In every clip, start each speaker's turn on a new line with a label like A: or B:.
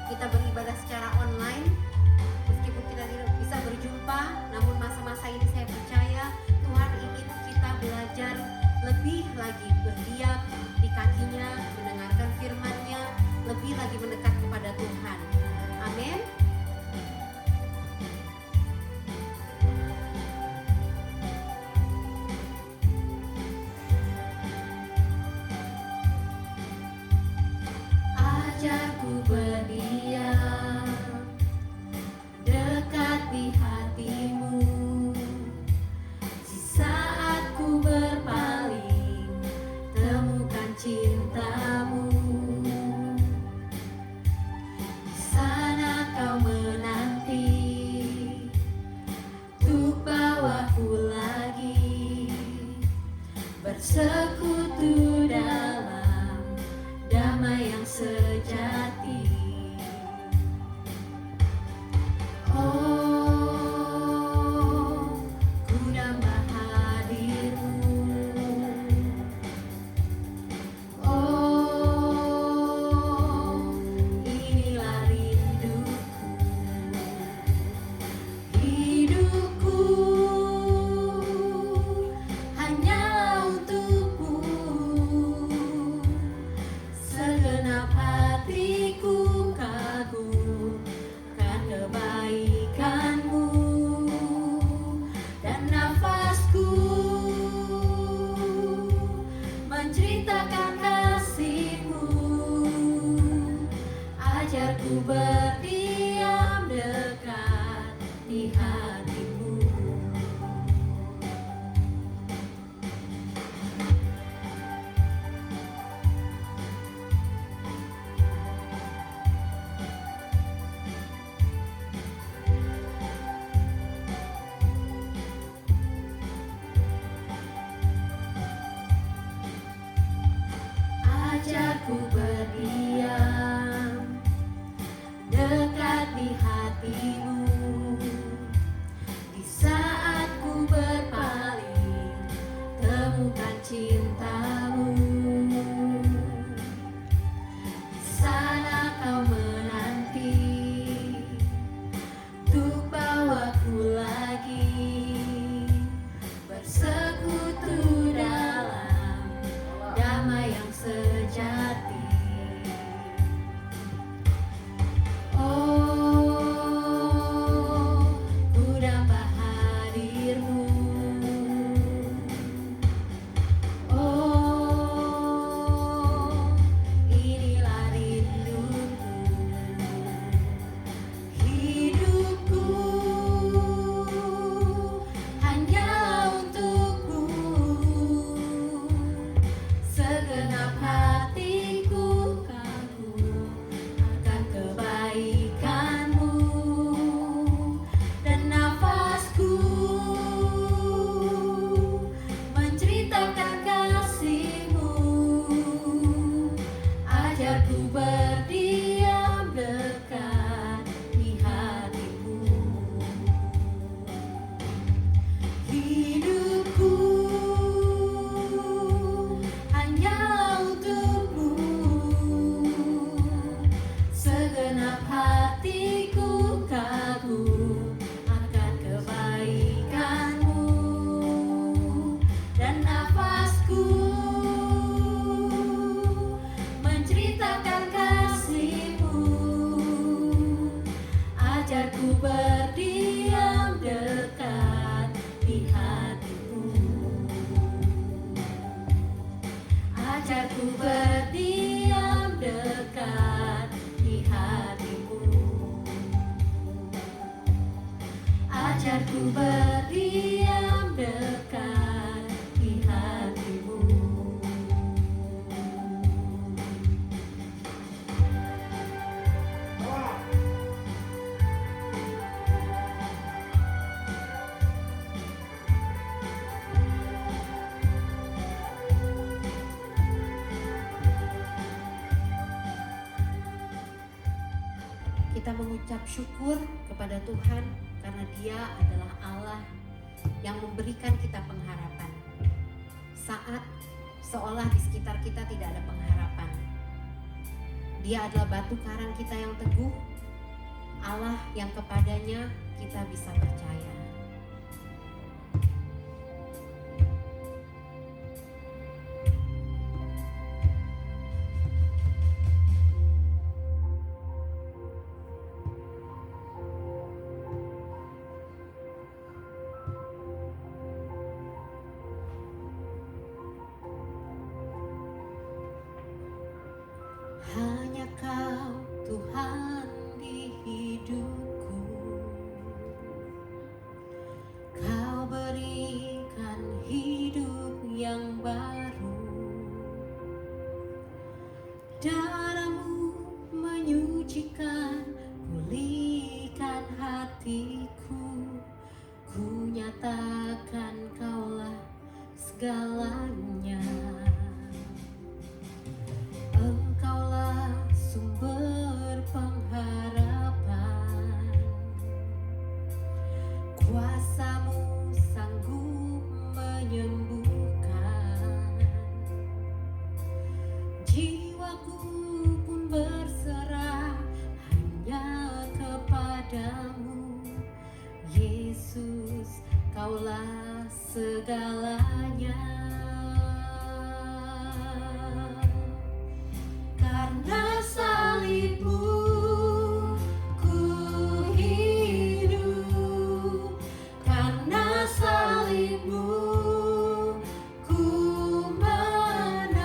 A: kita beribadah secara online. Meskipun kita tidak bisa berjumpa, namun masa-masa ini saya percaya Tuhan ingin kita belajar lebih lagi berdiam di kakinya, mendengarkan firman-Nya, lebih lagi mendekat kepada Tuhan. Amin.
B: Ajarku berdiam dekat di hatimu, di saat ku berpaling temukan cintamu. Di sana kau menanti untuk bawaku lagi bersekutu dalam damai yang sejati. Oh, ku nambah hadirmu. Oh, inilah rinduku. Hidupku hanyalah untukmu. Segenap hatiku kagumkan kebaikanmu, dan nafasku menceritakan kasihmu. Ajarku berdiam dekat di hatimu. Ajarku berdiam dekat di hatimu, di saat ku berpaling temukan cintamu. Di sana kau menanti untuk bawaku lagi bersekutu dalam damai yang sejati. Oh, ku nambah hadirmu. Oh, inilah rinduku. Hidupku hanyalah untukmu. Segenap hatiku kagum akan kebaikanmu, dan nafasku menceritakan kasihmu. Ajarku berdiam dekat di hatimu. Hidupku hanyalah untukmu. Segenap hatiku kagum akan kebaikanmu, dan nafasku menceritakan kasihmu. Ajarku berdiam dekat di hatimu. Ajarku berdiam dekat di hatimu. Ajarku berdiam dekat di hatimu.
A: Kita mengucap syukur kepada Tuhan karena Dia adalah Allah yang memberikan kita pengharapan saat seolah di sekitar kita tidak ada pengharapan. Dia adalah batu karang kita yang teguh, Allah yang kepadanya kita bisa percaya. Hanya Kau Tuhan di hidupku, Kau berikan hidup yang baru. Darah-Mu menyucikan, pulihkan hatiku. Ku nyatakan Kaulah segalanya. Engkaulah sumber pengharapan, kuasa-Mu sanggup menyembuhkan. Jiwaku pun berserah hanya kepadamu, Yesus, Kaulah segalanya. Karena salib-Mu ku hidup, karena salib-Mu ku menang.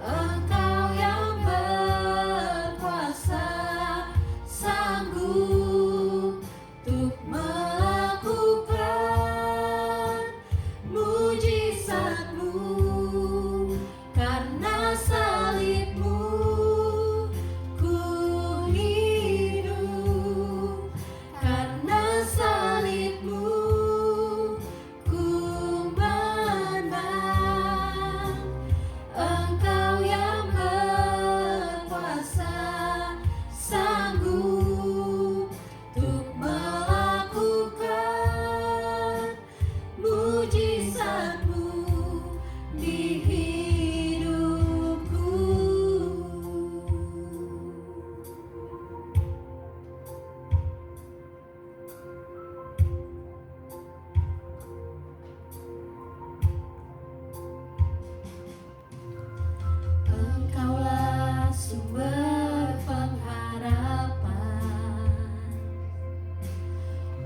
A: Engkau yang berkuasa sanggup untuk melakukan mujizat-Mu. Karena salib-Mu ku hidup, karena salib-Mu ku menang. Engkau yang berkuasa sanggup untuk melakukan mujizat-Mu di hidupku. Engkaulah sumber pengharapan,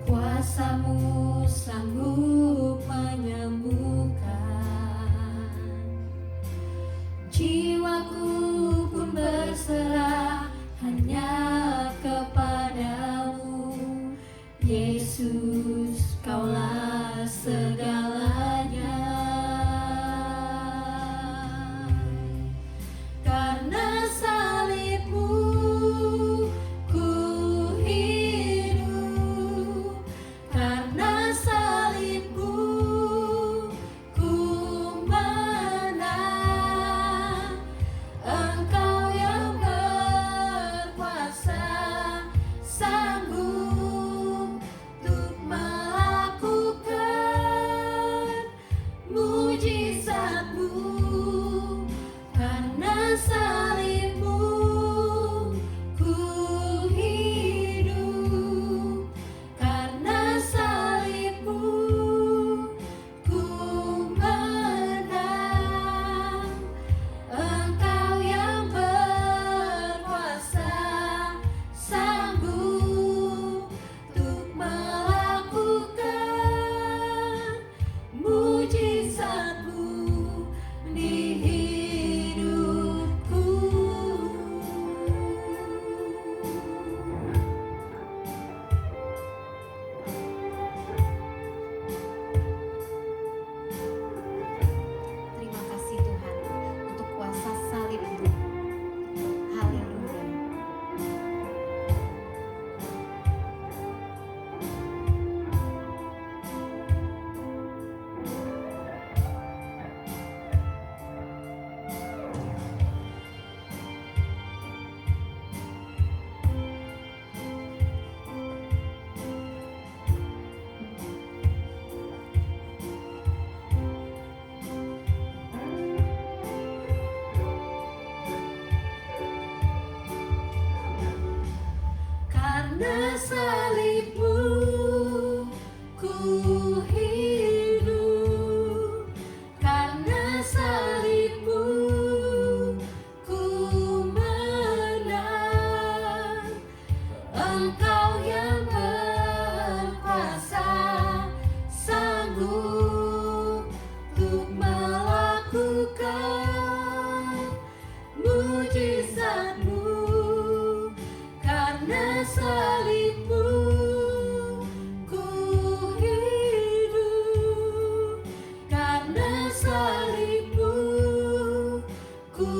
A: kuasa-Mu sanggup menyembuhkan. Jiwaku pun berserah hanya kepadamu, Yesus, Kaulah segalanya. Karena salib-Mu ku hidup, karena salib-Mu ku menang. Engkau yang berkuasa sanggup untuk melakukan mujizat-Mu. Karena salib-Mu ku hidup, karena salib-Mu ku menang. Engkau yang berkuasa sanggup untuk melakukan mujizat-Mu.
B: salib-Mu ku hidup, karena salib-Mu ku menang. Engkau yang berkuasa, sanggup untuk melakukan mujizat-Mu, karena salib-Mu ku hidup, karena salib-Mu ku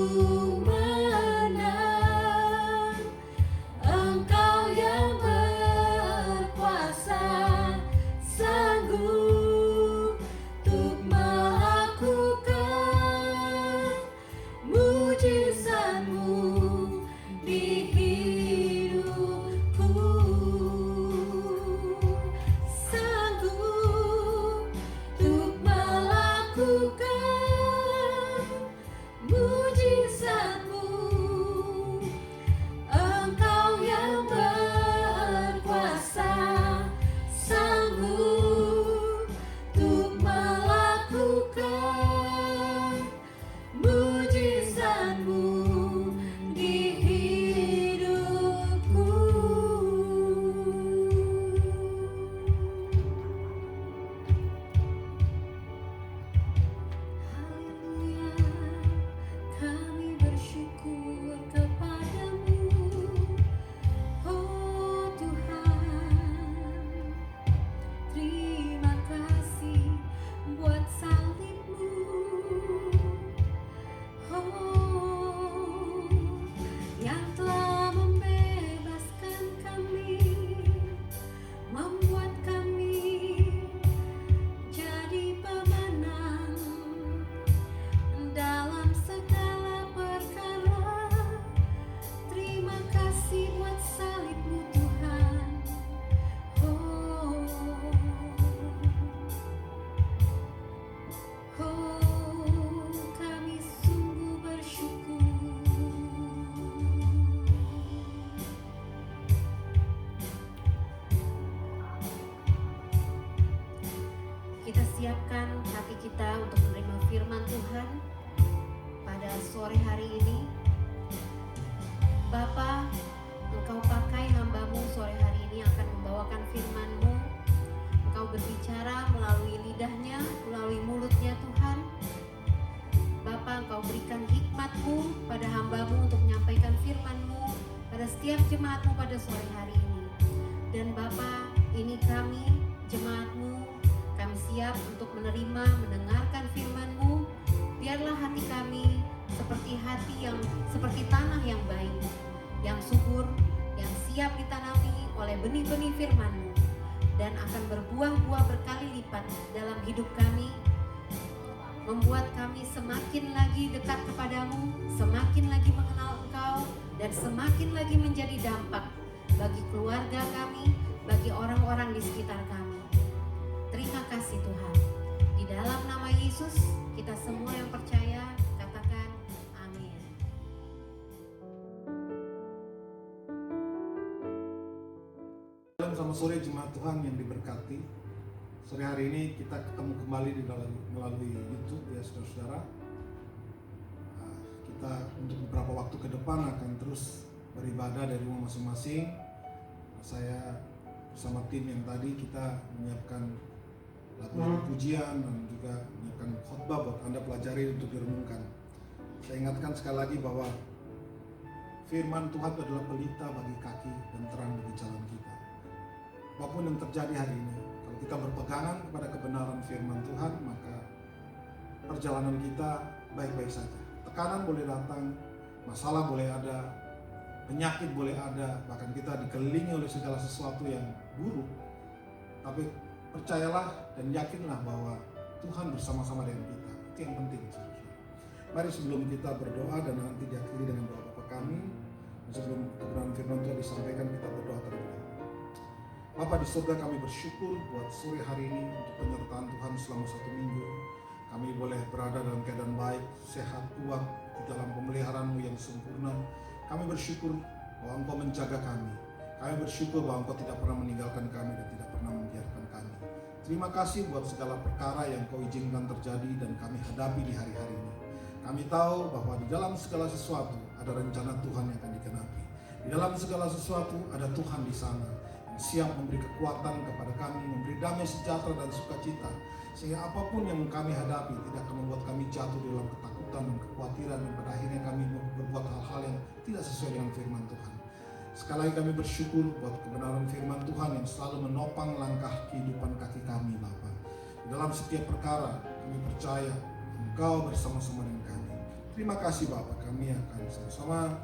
B: menang. Engkau yang berkuasa, sanggup untuk melakukan mujizat-Mu di hidupku. Sanggup untuk melakukan mujizat-Mu. Engkau yang berkuasa, sanggup untuk melakukan mujizat-Mu di hidupku. Haleluya, kami bersyukur kepadamu, oh Tuhan. Terima kasih buat salib-Mu, oh, yang telah membebaskan kami, membuat kami jadi pemenang dalam segala perkara. Terima kasih buat salib-Mu Tuhan. Kami sungguh bersyukur. Kita siapkan hati kita untuk menerima firman Tuhan pada sore hari ini. Bapa, Engkau pakai hamba-Mu sore hari ini akan membawakan firman-Mu. Engkau berbicara melalui lidahnya, melalui mulutnya Tuhan. Bapa, Engkau berikan hikmat-Mu pada hamba-Mu untuk menyampaikan firman-Mu pada setiap jemaat-Mu pada sore hari ini. Dan Bapa, ini kami, jemaat-Mu, kami siap untuk menerima, mendengarkan firman-Mu. Biarlah hati kami seperti tanah yang baik, yang subur, yang siap ditanami oleh benih-benih firman-Mu, dan akan berbuah-buah berkali lipat dalam hidup kami, membuat kami semakin lagi dekat kepadamu, semakin lagi mengenal Engkau, dan semakin lagi menjadi dampak bagi keluarga kami, bagi orang-orang di sekitar kami. Terima kasih Tuhan. Di dalam nama Yesus, kita semua yang percaya katakan amin.
C: Selamat sore jemaat Tuhan yang diberkati. Sore hari ini kita ketemu kembali melalui YouTube ya saudara-saudara. Kita untuk beberapa waktu ke depan akan terus beribadah dari rumah masing-masing. Saya bersama tim yang tadi kita menyiapkan lagu-lagu pujian dan juga menyiapkan khotbah buat Anda pelajari untuk direnungkan. Saya ingatkan sekali lagi bahwa firman Tuhan itu adalah pelita bagi kaki dan terang bagi jalan kita. Apapun yang terjadi hari ini, kalau kita berpegangan kepada kebenaran firman Tuhan, maka perjalanan kita baik-baik saja. Tekanan boleh datang, masalah boleh ada, penyakit boleh ada, bahkan kita dikelilingi oleh segala sesuatu yang buruk. Tapi percayalah dan yakinlah bahwa Tuhan bersama-sama dengan kita. Itu yang penting. Mari sebelum kita berdoa dan nanti diakhiri dengan doa Bapa kami, sebelum kebenaran firman Tuhan disampaikan, kita berdoa terlebih dahulu. Bapa di surga, kami bersyukur buat sore hari ini untuk penyertaan Tuhan selama 1 minggu. Kami boleh berada dalam keadaan baik, sehat, kuat di dalam pemeliharaan-Mu yang sempurna. Kami bersyukur bahwa Engkau menjaga kami. Kami bersyukur bahwa Engkau tidak pernah meninggalkan kami dan tidak pernah membiarkan kami. Terima kasih buat segala perkara yang Kau izinkan terjadi dan kami hadapi di hari-hari ini. Kami tahu bahwa di dalam segala sesuatu ada rencana Tuhan yang akan digenapi. Di dalam segala sesuatu ada Tuhan di sana yang siap memberi kekuatan kepada kami, memberi damai sejahtera dan sukacita, sehingga apapun yang kami hadapi tidak akan membuat kami jatuh di dalam ketakutan dan kekhawatiran, dan pada akhirnya kami berbuat hal-hal yang tidak sesuai dengan firman Tuhan. Sekali lagi kami bersyukur buat kebenaran firman Tuhan yang selalu menopang langkah kehidupan kaki kami, Bapa. Di dalam setiap perkara kami percaya Engkau bersama-sama dengan kami. Terima kasih Bapa, kami akan sama-sama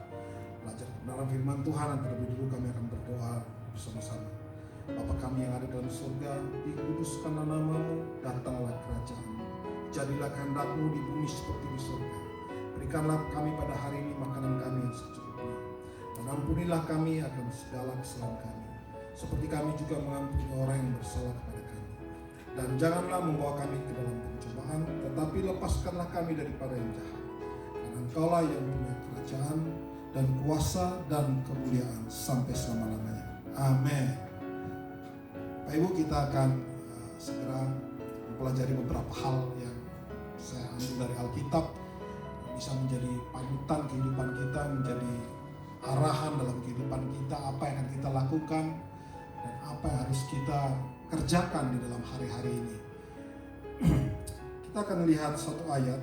C: belajar kebenaran firman Tuhan, dan terlebih dulu kami akan berdoa bersama-sama. Bapa kami yang ada dalam surga, dikuduskanlah nama-Mu, datanglah kerajaan-Mu, jadilah kehendak-Mu di bumi seperti di surga. Berikanlah kami pada hari ini makanan kami yang secukupnya, dan ampunilah kami akan segala kesalahan kami, seperti kami juga mengampuni orang yang bersalah kepada kami. Dan janganlah membawa kami ke dalam pencobaan, tetapi lepaskanlah kami daripada yang jahat. Karena Engkaulah yang punya kerajaan dan kuasa dan kemuliaan sampai selama-lamanya. Amin. Bapak Ibu, kita akan segera mempelajari beberapa hal yang saya ambil dari Alkitab, bisa menjadi panutan kehidupan kita, menjadi arahan dalam kehidupan kita, apa yang akan kita lakukan dan apa yang harus kita kerjakan di dalam hari-hari ini. Kita akan lihat satu ayat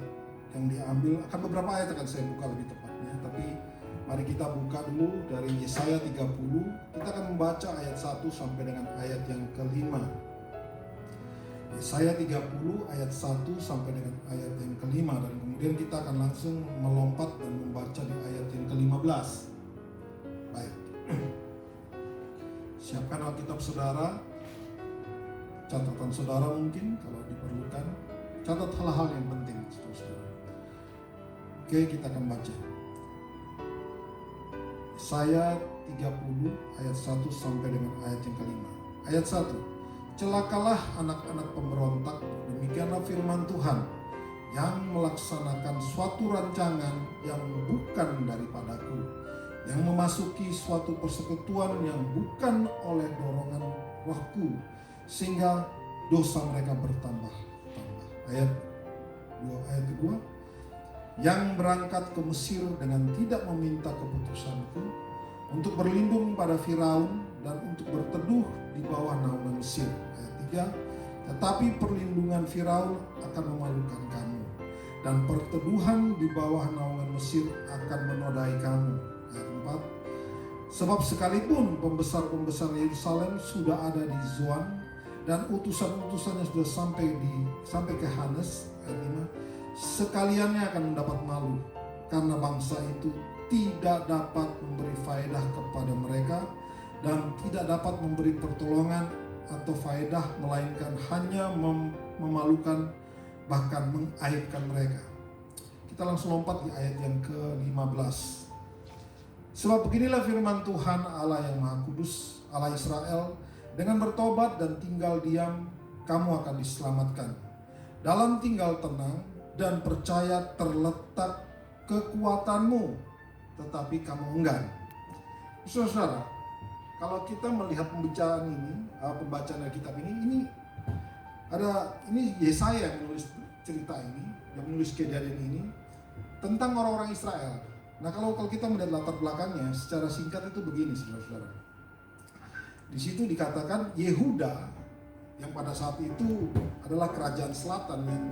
C: yang diambil, akan beberapa ayat akan saya buka lebih tepatnya, tapi mari kita buka dulu dari Yesaya 30. Kita akan membaca ayat 1 sampai dengan ayat yang kelima. Yesaya 30 ayat 1 sampai dengan ayat yang kelima, dan kemudian kita akan langsung melompat dan membaca di ayat yang ke-15. Baik. Siapkan Alkitab saudara, catatan saudara mungkin kalau diperlukan. Catat hal-hal yang penting, saudara. Oke, kita akan baca. Yesaya 30 ayat 1 sampai dengan ayat yang kelima. Ayat 1. Celakalah anak-anak pemberontak, demikianlah firman Tuhan, yang melaksanakan suatu rancangan yang bukan daripadaku, yang memasuki suatu persekutuan yang bukan oleh dorongan rohku, sehingga dosa mereka bertambah-tambah. Ayat kedua, yang berangkat ke Mesir dengan tidak meminta keputusanku, untuk berlindung pada Firaun dan untuk berteduh di bawah naungan Mesir. Ayat 3, tetapi perlindungan Firaun akan memalukan kamu, dan perteduhan di bawah naungan Mesir akan menodai kamu. Ayat 4, sebab sekalipun pembesar-pembesar Yerusalem sudah ada di Zoan, dan utusan-utusannya sudah sampai ke Hanes. Ayat 5, sekaliannya akan mendapat malu, karena bangsa itu tidak dapat memberi faedah kepada mereka, dan tidak dapat memberi pertolongan atau faedah, melainkan hanya memalukan, bahkan mengaibkan mereka. Kita langsung lompat di ayat yang ke-15. Sebab beginilah firman Tuhan Allah yang Maha Kudus, Allah Israel, dengan bertobat dan tinggal diam, kamu akan diselamatkan. Dalam tinggal tenang dan percaya terletak kekuatanmu, tetapi kamu enggan. Saudara, kalau kita melihat pembacaan ini, pembacaan dari kitab ini Yesaya yang menulis cerita ini, yang menulis kejadian ini tentang orang-orang Israel. Nah, kalau kita melihat latar belakangnya secara singkat itu begini, saudara-saudara. Di situ dikatakan Yehuda yang pada saat itu adalah kerajaan selatan, yang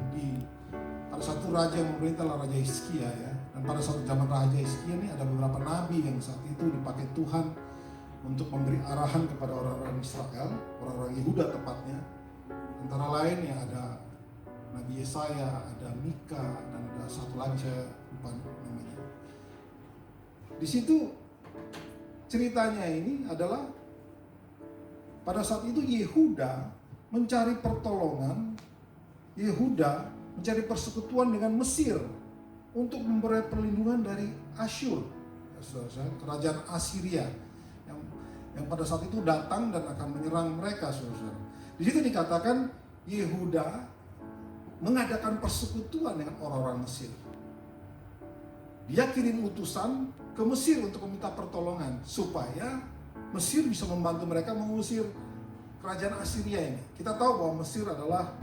C: pada satu raja yang memerintah adalah Raja Hizkia, ya. Dan pada saat zaman Raja Hizkia ini ada beberapa nabi yang saat itu dipakai Tuhan untuk memberi arahan kepada orang-orang Israel, orang-orang Yehuda tepatnya. Antara lain ya ada Nabi Yesaya, ada Mika, dan ada satu lagi saya lupa namanya. Di situ ceritanya ini adalah pada saat itu Yehuda mencari pertolongan, Yehuda mencari persekutuan dengan Mesir untuk memberi perlindungan dari Asyur, kerajaan Assyria yang pada saat itu datang dan akan menyerang mereka, saudara. Di situ dikatakan Yehuda mengadakan persekutuan dengan orang-orang Mesir. Dia kirim utusan ke Mesir untuk meminta pertolongan supaya Mesir bisa membantu mereka mengusir kerajaan Assyria ini. Kita tahu bahwa Mesir adalah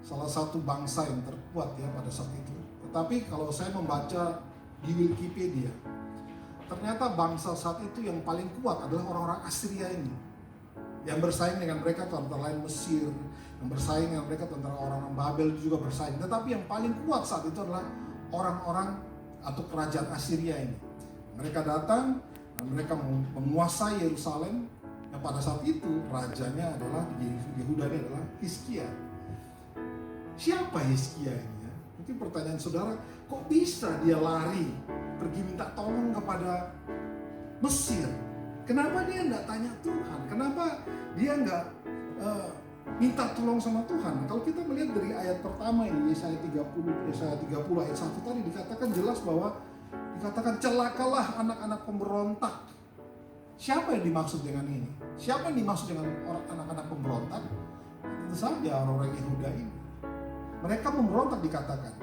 C: salah satu bangsa yang terkuat ya pada saat itu. Tetapi kalau saya membaca di Wikipedia, ternyata bangsa saat itu yang paling kuat adalah orang-orang Assyria ini. Yang bersaing dengan mereka itu antara lain Mesir, yang bersaing dengan mereka itu antara orang-orang Babel juga bersaing. Tetapi yang paling kuat saat itu adalah orang-orang atau kerajaan Assyria ini. Mereka datang dan mereka menguasai Yerusalem. Yang pada saat itu rajanya adalah di Yehuda ini adalah Hizkia. Siapa Hizkia ini ya? Mungkin pertanyaan saudara, kok bisa dia lari pergi minta tolong kepada Mesir? Kenapa dia nggak tanya Tuhan? Kenapa dia nggak minta tolong sama Tuhan? Kalau kita melihat dari ayat pertama ini, Yesaya 30 ayat 1 tadi dikatakan jelas bahwa dikatakan celakalah anak-anak pemberontak. Siapa yang dimaksud dengan ini? Siapa yang dimaksud dengan anak-anak pemberontak? Tentu saja orang-orang Yehuda ini. Mereka memberontak dikatakan,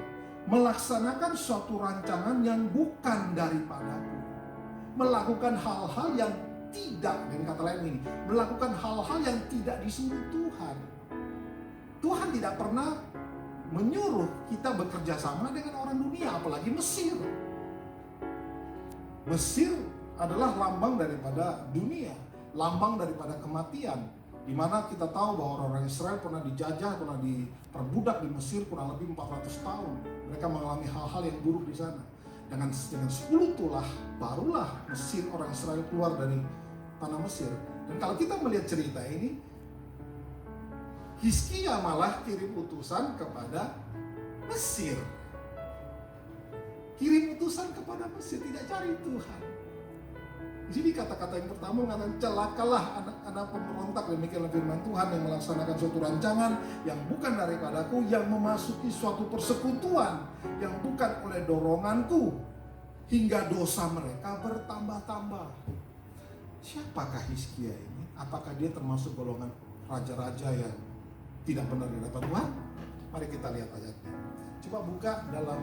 C: melaksanakan suatu rancangan yang bukan daripadaku, melakukan hal-hal yang tidak, dengan kata lain ini, melakukan hal-hal yang tidak disuruh Tuhan. Tuhan tidak pernah menyuruh kita bekerja sama dengan orang dunia, apalagi Mesir. Mesir adalah lambang daripada dunia, lambang daripada kematian, di mana kita tahu bahwa orang-orang Israel pernah dijajah, pernah diperbudak di Mesir kurang lebih 400 tahun. Mereka mengalami hal-hal yang buruk di sana. Dengan 10 tulah barulah Mesir, orang Israel keluar dari tanah Mesir. Dan kalau kita melihat cerita ini, Hizkia malah kirim utusan kepada Mesir. Kirim utusan kepada Mesir, tidak cari Tuhan. Di sini kata-kata yang pertama mengatakan celakalah anak-anak pemberontak, demikianlah firman Tuhan, yang melaksanakan suatu rancangan yang bukan daripadaku, yang memasuki suatu persekutuan yang bukan oleh doronganku, hingga dosa mereka bertambah-tambah. Siapakah Hizkia ini? Apakah dia termasuk golongan raja-raja yang tidak benar di hadapan Tuhan? Mari kita lihat ayatnya. Coba buka dalam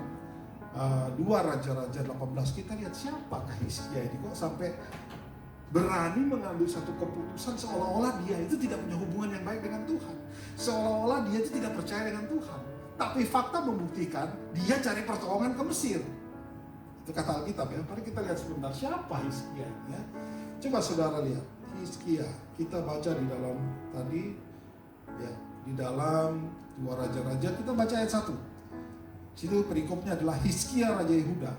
C: 2 Raja-Raja 18, kita lihat siapakah Hizkia ini, kok sampai berani mengambil satu keputusan seolah-olah dia itu tidak punya hubungan yang baik dengan Tuhan, seolah-olah dia itu tidak percaya dengan Tuhan. Tapi fakta membuktikan dia cari pertolongan ke Mesir. Itu kata Alkitab ya. Mari kita lihat sebentar siapa Hizkia ini ya. Coba saudara lihat Hizkia, kita baca di dalam tadi ya, di dalam 2 Raja-Raja, kita baca ayat 1. Situ perikopnya adalah Hizkia Raja Yehuda.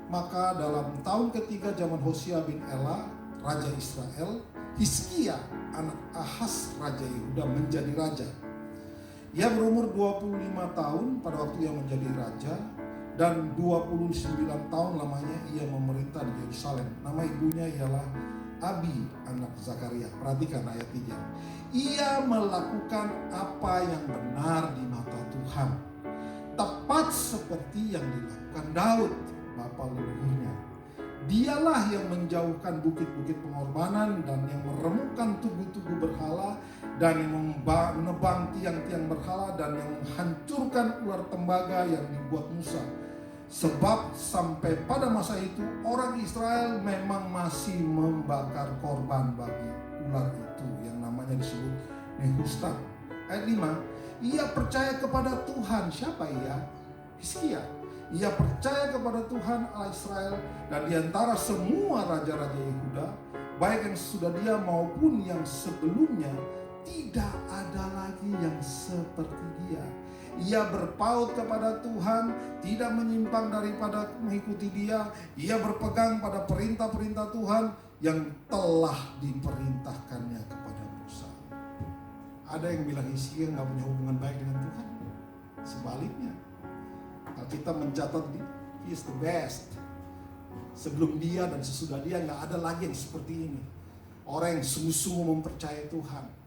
C: Maka dalam tahun ketiga zaman Hosea bin Ela, Raja Israel, Hizkia anak Ahaz Raja Yehuda menjadi raja. Ia berumur 25 tahun pada waktu ia menjadi raja, dan 29 tahun lamanya ia memerintah di Yerusalem. Nama ibunya ialah Abi anak Zakaria. Perhatikan ayat 3. Ia melakukan apa yang benar di mata Tuhan, tepat seperti yang dilakukan Daud, bapa leluhurnya. Dialah yang menjauhkan bukit-bukit pengorbanan dan yang meremukkan tugu-tugu berhala dan yang menebang tiang-tiang berhala dan yang menghancurkan ular tembaga yang dibuat Musa. Sebab sampai pada masa itu orang Israel memang masih membakar korban bagi ular itu yang namanya disebut Nehustan. Ayat 5. Ia percaya kepada Tuhan. Siapa ia? Hizkia. Ia percaya kepada Tuhan Allah Israel, dan diantara semua raja-raja Yehuda, baik yang sudah dia maupun yang sebelumnya, tidak ada lagi yang seperti dia. Ia berpaut kepada Tuhan, tidak menyimpang daripada mengikuti dia. Ia berpegang pada perintah-perintah Tuhan yang telah diperintahkannya kepada Musa. Ada yang bilang Hizkia nggak punya hubungan baik dengan Tuhan. Sebaliknya, kalau kita mencatat he is the best. Sebelum dia dan sesudah dia nggak ada lagi yang seperti ini. Orang yang sungguh-sungguh mempercayai Tuhan.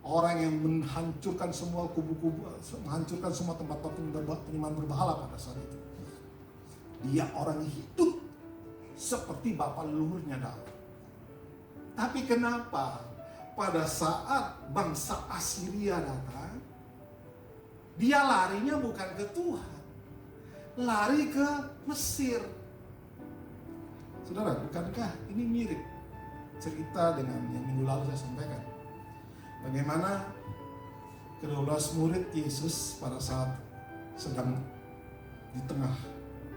C: Orang yang menghancurkan semua kubu-kubu, menghancurkan semua tempat-tempat penyembahan berhala pada saat itu. Dia orang hidup seperti bapa leluhurnya Daud. Tapi kenapa pada saat bangsa Assyria datang, dia larinya bukan ke Tuhan, lari ke Mesir? Saudara, bukankah ini mirip cerita dengan yang minggu lalu saya sampaikan. Bagaimana ke-12 murid Yesus pada saat sedang di tengah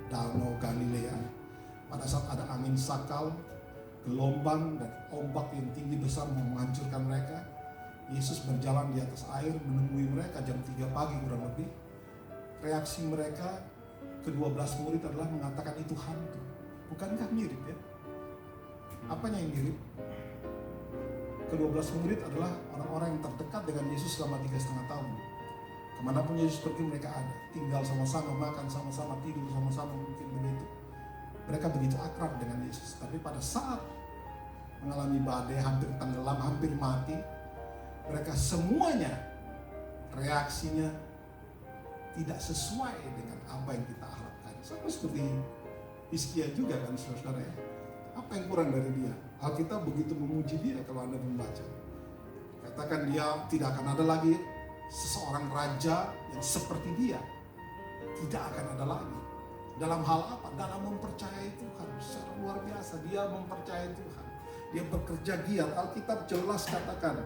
C: danau Galilea, pada saat ada angin sakal, gelombang dan ombak yang tinggi besar mau menghancurkan mereka, Yesus berjalan di atas air menemui mereka jam 3 pagi kurang lebih. Reaksi mereka ke-12 murid adalah mengatakan itu hantu. Bukankah mirip ya? Apanya yang mirip? Ke-12 murid adalah orang-orang yang terdekat dengan Yesus selama 3,5 tahun. Kemanapun Yesus pergi mereka ada. Tinggal sama-sama, makan sama-sama, tidur sama-sama, mungkin begitu. Mereka begitu akrab dengan Yesus. Tapi pada saat mengalami badai, hampir tenggelam, hampir mati, mereka semuanya reaksinya tidak sesuai dengan apa yang kita harapkan. Sama seperti Hizkia juga kan saudara ya. Apa yang kurang dari dia? Alkitab begitu memuji dia kalau Anda membaca. Katakan dia tidak akan ada lagi seseorang raja yang seperti dia. Tidak akan ada lagi. Dalam hal apa? Dalam mempercayai Tuhan. Secara luar biasa dia mempercayai Tuhan. Dia bekerja giat. Alkitab jelas katakan,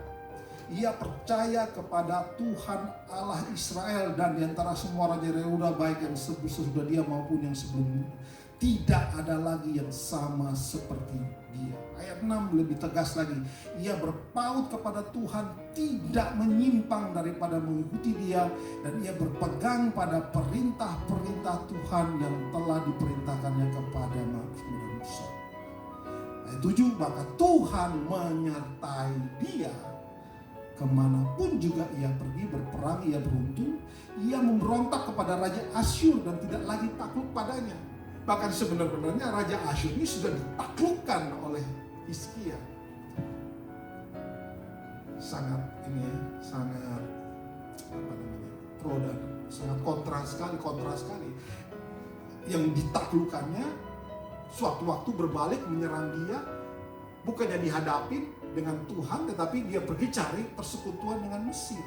C: ia percaya kepada Tuhan Allah Israel, dan di antara semua raja Yehuda baik yang sesudah dia maupun yang sebelumnya, tidak ada lagi yang sama seperti dia. Ayat 6 lebih tegas lagi. Ia berpaut kepada Tuhan, tidak menyimpang daripada mengikuti dia, dan ia berpegang pada perintah-perintah Tuhan yang telah diperintahkannya kepada Musa. Ayat 7, maka Tuhan menyertai dia. Kemanapun juga ia pergi berperang, ia beruntung. Ia memberontak kepada Raja Asyur dan tidak lagi takluk padanya. Bahkan sebenarnya Raja Asyur ini sudah ditaklukkan oleh Hizkia. Sangat pro dan sangat kontra sekali. Yang ditaklukkannya suatu waktu berbalik menyerang dia, bukannya dihadapin dengan Tuhan, tetapi dia pergi cari persekutuan dengan Mesir.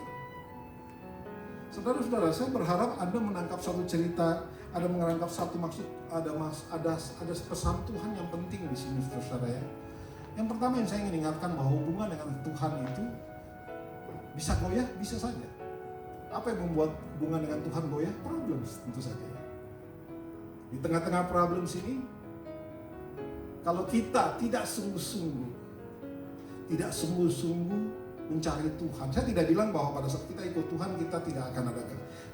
C: Saudara-saudara, saya berharap Anda menangkap satu cerita, Anda menangkap satu maksud, ada pesan Tuhan yang penting di sini, saudara ya. Yang pertama yang saya ingin ingatkan bahwa hubungan dengan Tuhan itu bisa goyah, bisa saja. Apa yang membuat hubungan dengan Tuhan goyah? Problem, tentu saja. Di tengah-tengah problem sini, kalau kita tidak sungguh-sungguh mencari Tuhan. Saya tidak bilang bahwa pada saat kita ikut Tuhan kita tidak akan ada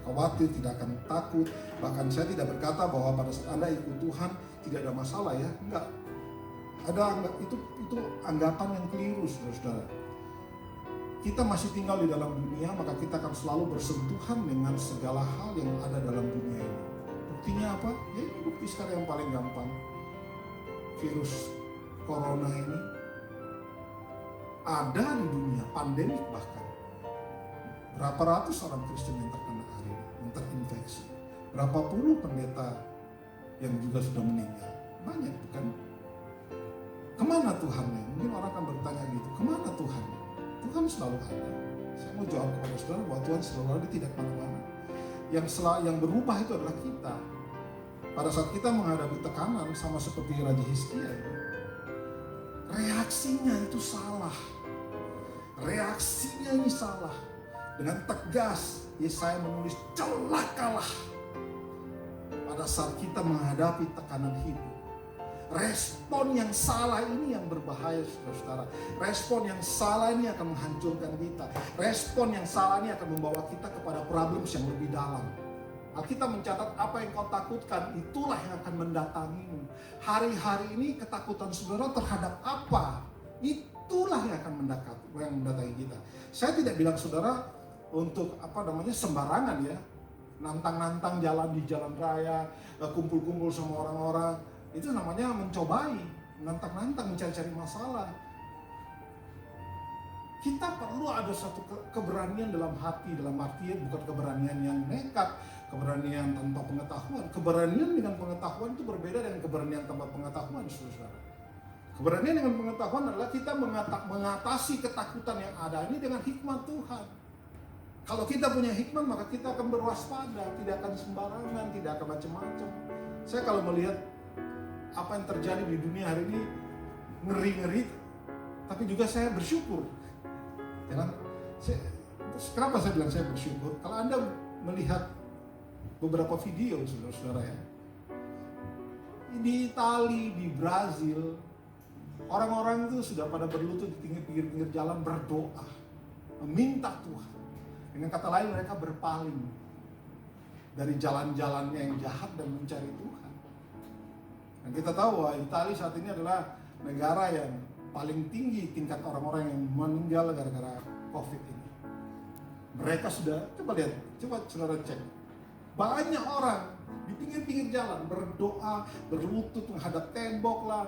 C: khawatir, tidak akan takut. Bahkan saya tidak berkata bahwa pada saat Anda ikut Tuhan tidak ada masalah ya. Enggak. Itu anggapan yang keliru, saudara-saudara. Kita masih tinggal di dalam dunia, maka kita akan selalu bersentuhan dengan segala hal yang ada dalam dunia ini. Buktinya apa? Ya ini bukti sekarang yang paling gampang. Virus corona ini ada di dunia, pandemik bahkan. Berapa ratus orang Kristen yang terkena hari ini, yang terinfeksi. Berapa puluh pendeta yang juga sudah meninggal. Banyak bukan? Kemana Tuhannya? Mungkin orang akan bertanya gitu, kemana Tuhannya? Tuhan selalu ada. Saya mau jawab kepada saudara bahwa Tuhan selalu ada, tidak kemana-mana. Yang berubah itu adalah kita. Pada saat kita menghadapi tekanan sama seperti Raja Hizkia ini, reaksinya itu salah. Reaksinya ini salah. Dengan tegas Yesaya menulis celakalah pada saat kita menghadapi tekanan hidup. Respon yang salah ini yang berbahaya, saudara-saudara. Respon yang salah ini akan menghancurkan kita. Respon yang salah ini akan membawa kita kepada problem yang lebih dalam. Alkitab mencatat apa yang kau takutkan itulah yang akan mendatangimu. Hari-hari ini ketakutan saudara terhadap apa? Itulah yang akan mendatangi kita. Saya tidak bilang saudara untuk sembarangan ya. Nantang-nantang jalan di jalan raya, kumpul-kumpul sama orang-orang. Itu namanya mencobai, nantang-nantang mencari-cari masalah. Kita perlu ada satu keberanian dalam hati, dalam artian bukan keberanian yang nekat, keberanian tanpa pengetahuan. Keberanian dengan pengetahuan itu berbeda dengan keberanian tanpa pengetahuan, saudara. Keberanian dengan pengetahuan adalah kita mengatasi ketakutan yang ada ini dengan hikmat Tuhan. Kalau kita punya hikmat, maka kita akan berwaspada, tidak akan sembarangan, tidak akan macam-macam. Saya kalau melihat apa yang terjadi di dunia hari ini, ngeri-ngeri. tapi juga saya bersyukur. Kenapa saya bilang saya bersyukur? Kalau Anda melihat beberapa video, saudara-saudara ya, di Itali, di Brazil, orang-orang itu sudah pada berlutut di pinggir-pinggir jalan berdoa, meminta Tuhan. Dengan kata lain, mereka berpaling dari jalan-jalannya yang jahat dan mencari Tuhan. Dan kita tahu bahwa Italia saat ini adalah negara yang paling tinggi tingkat orang-orang yang meninggal gara-gara COVID ini. Mereka sudah, coba lihat, coba saudara cek, banyak orang di pinggir-pinggir jalan berdoa, berlutut menghadap tembok lah,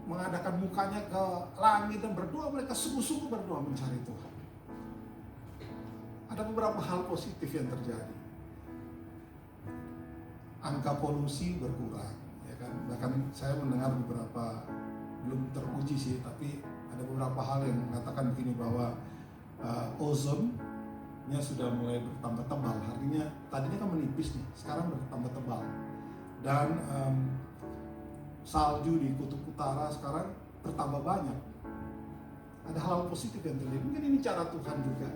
C: mengadakan mukanya ke langit dan berdoa. Mereka sungguh-sungguh berdoa mencari Tuhan. Ada beberapa hal positif yang terjadi. Angka polusi berkurang, ya kan? Bahkan saya mendengar beberapa, belum teruji sih, tapi ada beberapa hal yang mengatakan begini bahwa ozonnya sudah mulai bertambah tebal. Artinya tadinya kan menipis nih, sekarang bertambah tebal. Dan salju di kutub utara sekarang bertambah banyak. Ada hal positif yang terjadi. Mungkin ini cara Tuhan juga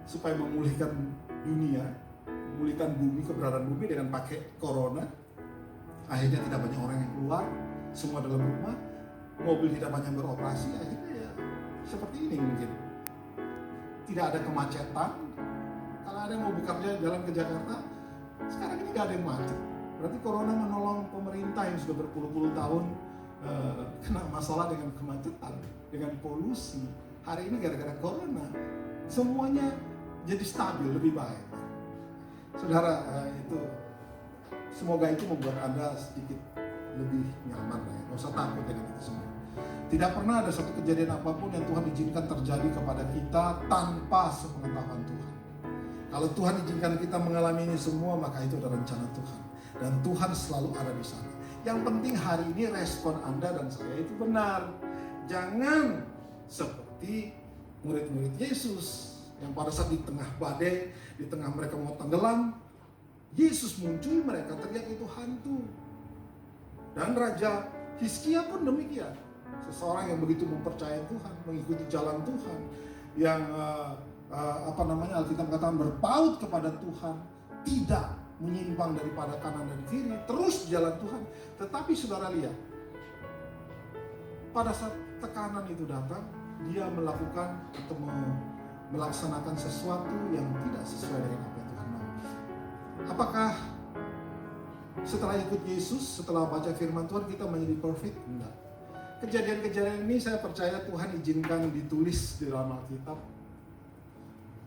C: supaya memulihkan dunia, memulihkan bumi, keberadaan bumi dengan pakai corona. Akhirnya tidak banyak orang yang keluar, semua dalam rumah, mobil tidak banyak beroperasi. Akhirnya ya seperti ini mungkin. Tidak ada kemacetan. Kalau ada yang mau bekerja jalan ke Jakarta, sekarang ini tidak ada yang macet. Berarti corona menolong pemerintah yang sudah berpuluh-puluh tahun kena masalah dengan kemacetan, dengan polusi. Hari ini gara-gara corona, semuanya jadi stabil, lebih baik. Saudara, itu semoga itu membuat Anda sedikit lebih nyaman ya. Gak usah takut dengan itu semua. Tidak pernah ada satu kejadian apapun yang Tuhan izinkan terjadi kepada kita tanpa sepengetahuan Tuhan. Kalau Tuhan izinkan kita mengalami ini semua, maka itu adalah rencana Tuhan. Dan Tuhan selalu ada di sana. Yang penting hari ini respon Anda dan saya itu benar. Jangan seperti murid-murid Yesus yang pada saat di tengah badai, di tengah mereka mau tenggelam, Yesus muncul, mereka teriak itu hantu. Dan Raja Hizkia pun demikian. Seseorang yang begitu mempercayai Tuhan, mengikuti jalan Tuhan, yang Alkitab katakan berpaut kepada Tuhan, tidak menyimpang daripada kanan dan kiri, terus jalan Tuhan. Tetapi saudara lihat, pada saat tekanan itu datang, dia melakukan atau melaksanakan sesuatu yang tidak sesuai dengan apa yang Tuhan mau. Apakah setelah ikut Yesus, setelah baca firman Tuhan kita menjadi perfect? Enggak. Kejadian-kejadian ini saya percaya Tuhan izinkan ditulis di dalam Alkitab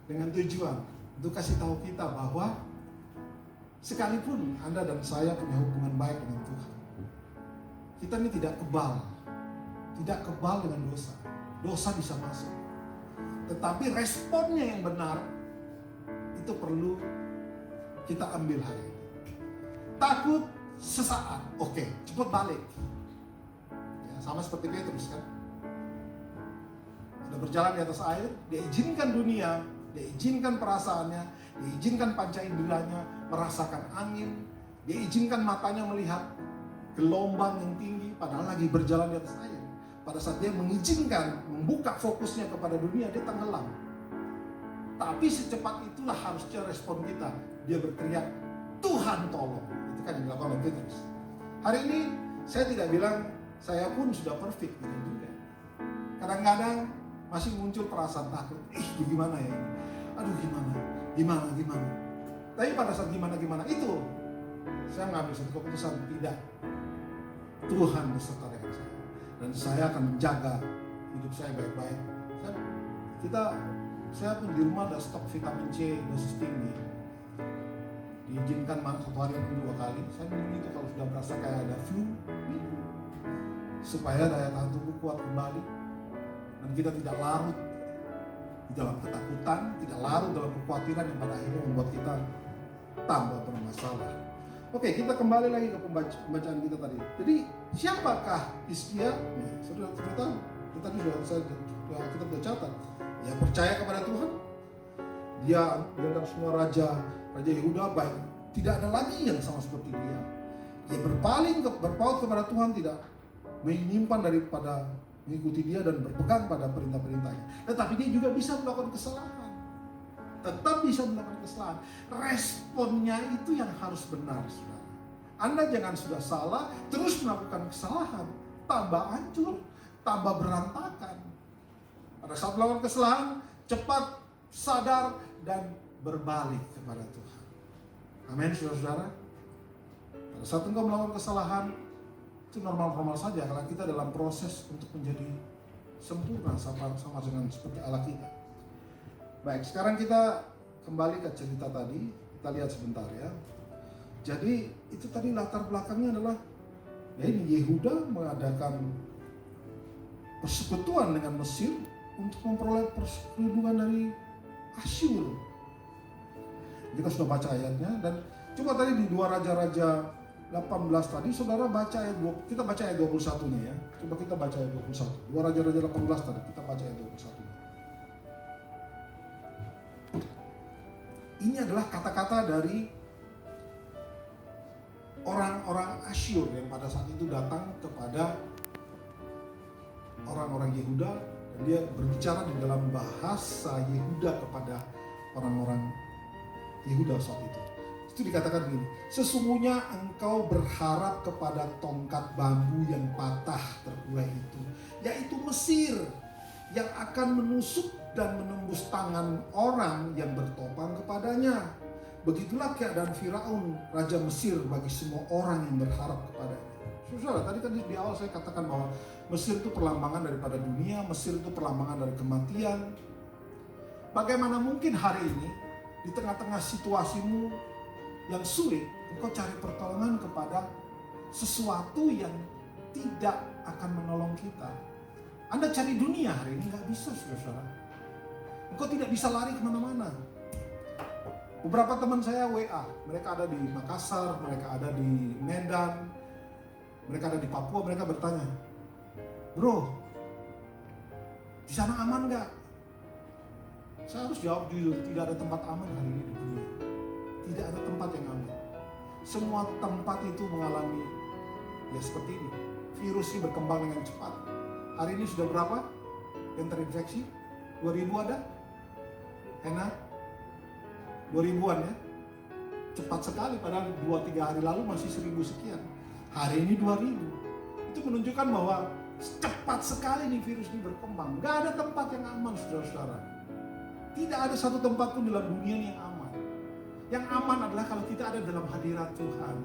C: dengan tujuan untuk kasih tahu kita bahwa sekalipun Anda dan saya punya hubungan baik dengan Tuhan, kita ini tidak kebal dengan dosa. Dosa bisa masuk, tetapi responnya yang benar itu perlu kita ambil hari ini. Takut sesaat, oke, cepat balik. Sama seperti Petrus kan, sudah berjalan di atas air, dia izinkan dunia, dia izinkan perasaannya, dia izinkan panca inderanya merasakan angin, dia izinkan matanya melihat gelombang yang tinggi, padahal lagi berjalan di atas air. Pada saat dia mengizinkan, membuka fokusnya kepada dunia, dia tenggelam. Tapi secepat itulah harusnya respon kita. Dia berteriak, Tuhan tolong. Itu kan yang dilakukan oleh Petrus. Hari ini saya tidak bilang saya pun sudah perfect gitu juga. Kadang-kadang masih muncul perasaan takut. Gimana ya ini? Aduh gimana? Tapi pada saat gimana itu, saya mengambil satu keputusan, tidak. Tuhan beserta dengan saya. Dan saya akan menjaga hidup saya baik-baik. Saya pun di rumah ada stok vitamin C dosis tinggi. Diizinkan satu hari 2 kali. Saya minum itu kalau sudah berasa kayak ada flu, supaya daya tahan tubuh kuat kembali dan kita tidak larut di dalam ketakutan, tidak larut dalam kekhawatiran yang pada akhirnya membuat kita tambah bermasalah. Oke, kita kembali lagi ke pembacaan kita tadi. Jadi siapakah Hizkia? Sudah tahu. Kita sudah catat. Dia percaya kepada Tuhan. Dia dengan semua raja Yehuda baik. Tidak ada lagi yang sama seperti dia. Dia berpaut kepada Tuhan, tidak menyimpan daripada mengikuti dia dan berpegang pada perintah-perintahnya. Tetapi dia juga bisa melakukan kesalahan. Tetap bisa melakukan kesalahan. Responnya itu yang harus benar, saudara. Anda jangan sudah salah terus melakukan kesalahan, tambah hancur, tambah berantakan. Pada saat melakukan kesalahan, cepat sadar dan berbalik kepada Tuhan. Amin, saudara-saudara. Pada saat engkau melakukan kesalahan, itu normal-normal saja karena kita dalam proses untuk menjadi sempurna sama dengan seperti Allah kita. Baik, sekarang kita kembali ke cerita tadi. Kita lihat sebentar ya. Jadi itu tadi latar belakangnya adalah ya ini Yehuda mengadakan persekutuan dengan Mesir untuk memperoleh perlindungan dari Asyur. Kita sudah baca ayatnya dan coba tadi di 2 Raja-Raja 18 tadi saudara baca ayat 2, kita baca ayat 21-nya ya. Coba kita baca ayat 21. 2 Raja-Raja 18 tadi kita baca ayat 21. Ini adalah kata-kata dari orang-orang Asyur yang pada saat itu datang kepada orang-orang Yehuda dan dia berbicara di dalam bahasa Yehuda kepada orang-orang Yehuda saat itu. Itu dikatakan begini, sesungguhnya engkau berharap kepada tongkat bambu yang patah terkulai itu, yaitu Mesir yang akan menusuk dan menembus tangan orang yang bertopang kepadanya. Begitulah keadaan Firaun, raja Mesir bagi semua orang yang berharap kepadanya. Saudara, tadi kan di awal saya katakan bahwa Mesir itu perlambangan daripada dunia, Mesir itu perlambangan dari kematian. Bagaimana mungkin hari ini di tengah-tengah situasimu yang sulit, engkau cari pertolongan kepada sesuatu yang tidak akan menolong kita. Anda cari dunia hari ini nggak bisa, saudara. Engkau tidak bisa lari kemana-mana. Beberapa teman saya WA, mereka ada di Makassar, mereka ada di Medan, mereka ada di Papua, mereka bertanya, bro, di sana aman nggak? Saya harus jawab jujur, tidak ada tempat aman hari ini di dunia. Tidak ada tempat yang aman. Semua tempat itu mengalami ya seperti ini. Virus ini berkembang dengan cepat. Hari ini sudah berapa yang terinfeksi? 2000 ada? Enak? 2000-an ya? Cepat sekali, padahal 2-3 hari lalu masih 1000 sekian. Hari ini 2000. Itu menunjukkan bahwa cepat sekali nih virus ini berkembang. Gak ada tempat yang aman, saudara-saudara. Tidak ada satu tempat pun dalam dunia ini yang aman. Yang aman adalah kalau kita ada dalam hadirat Tuhan.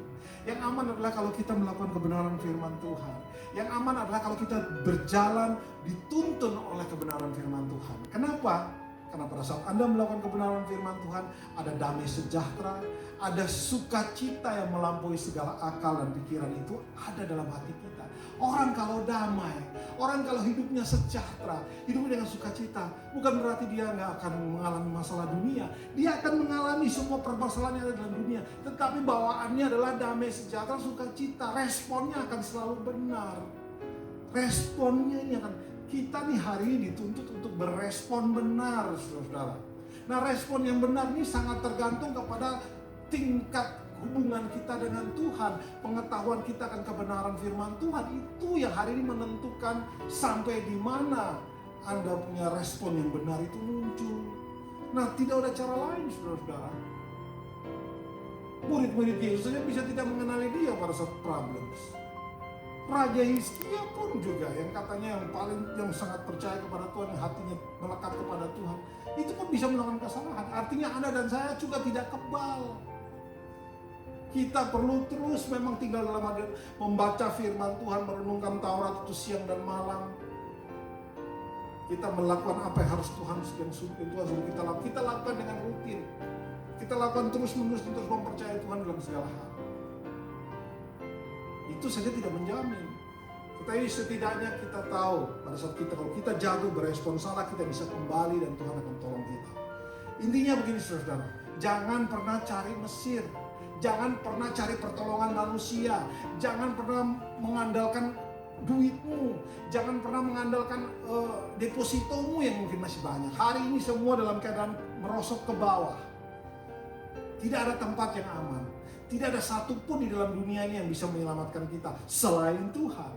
C: Yang aman adalah kalau kita melakukan kebenaran firman Tuhan. Yang aman adalah kalau kita berjalan dituntun oleh kebenaran firman Tuhan. Kenapa? Karena pada saat Anda melakukan kebenaran firman Tuhan, ada damai sejahtera, ada sukacita yang melampaui segala akal dan pikiran itu ada dalam hati kita. Orang kalau damai, orang kalau hidupnya sejahtera, hidupnya dengan sukacita, bukan berarti dia nggak akan mengalami masalah dunia. Dia akan mengalami semua permasalahan yang ada dalam dunia. Tetapi bawaannya adalah damai sejahtera, sukacita. Responnya akan selalu benar. Responnya ini akan, kita nih hari ini dituntut untuk berespon benar, saudara. Nah, respon yang benar ini sangat tergantung kepada tingkat hubungan kita dengan Tuhan, pengetahuan kita akan kebenaran firman Tuhan. Itu yang hari ini menentukan sampai di mana Anda punya respon yang benar itu muncul. Nah, tidak ada cara lain, saudara-saudara. Murid-murid Yesus saja bisa tidak mengenali dia pada saat problems. Raja Hizkia pun juga yang katanya yang sangat percaya kepada Tuhan, yang hatinya melekat kepada Tuhan, itu pun bisa melakukan kesalahan. Artinya Anda dan saya juga tidak kebal. Kita perlu terus memang tinggal dalam hadirat, membaca firman Tuhan, merenungkan Taurat itu siang dan malam. Kita melakukan apa yang harus Tuhan suruh kita lakukan. Kita lakukan dengan rutin. Kita lakukan terus-menerus, terus mempercayai Tuhan dalam segala hal. Itu saja tidak menjamin. Tetapi setidaknya kita tahu pada saat kalau kita jago berespon salah, kita bisa kembali dan Tuhan akan tolong kita. Intinya begini, saudara, jangan pernah cari Mesir. Jangan pernah cari pertolongan manusia. Jangan pernah mengandalkan duitmu. Jangan pernah mengandalkan depositomu yang mungkin masih banyak. Hari ini semua dalam keadaan merosot ke bawah. Tidak ada tempat yang aman. Tidak ada satupun di dalam dunia ini yang bisa menyelamatkan kita selain Tuhan.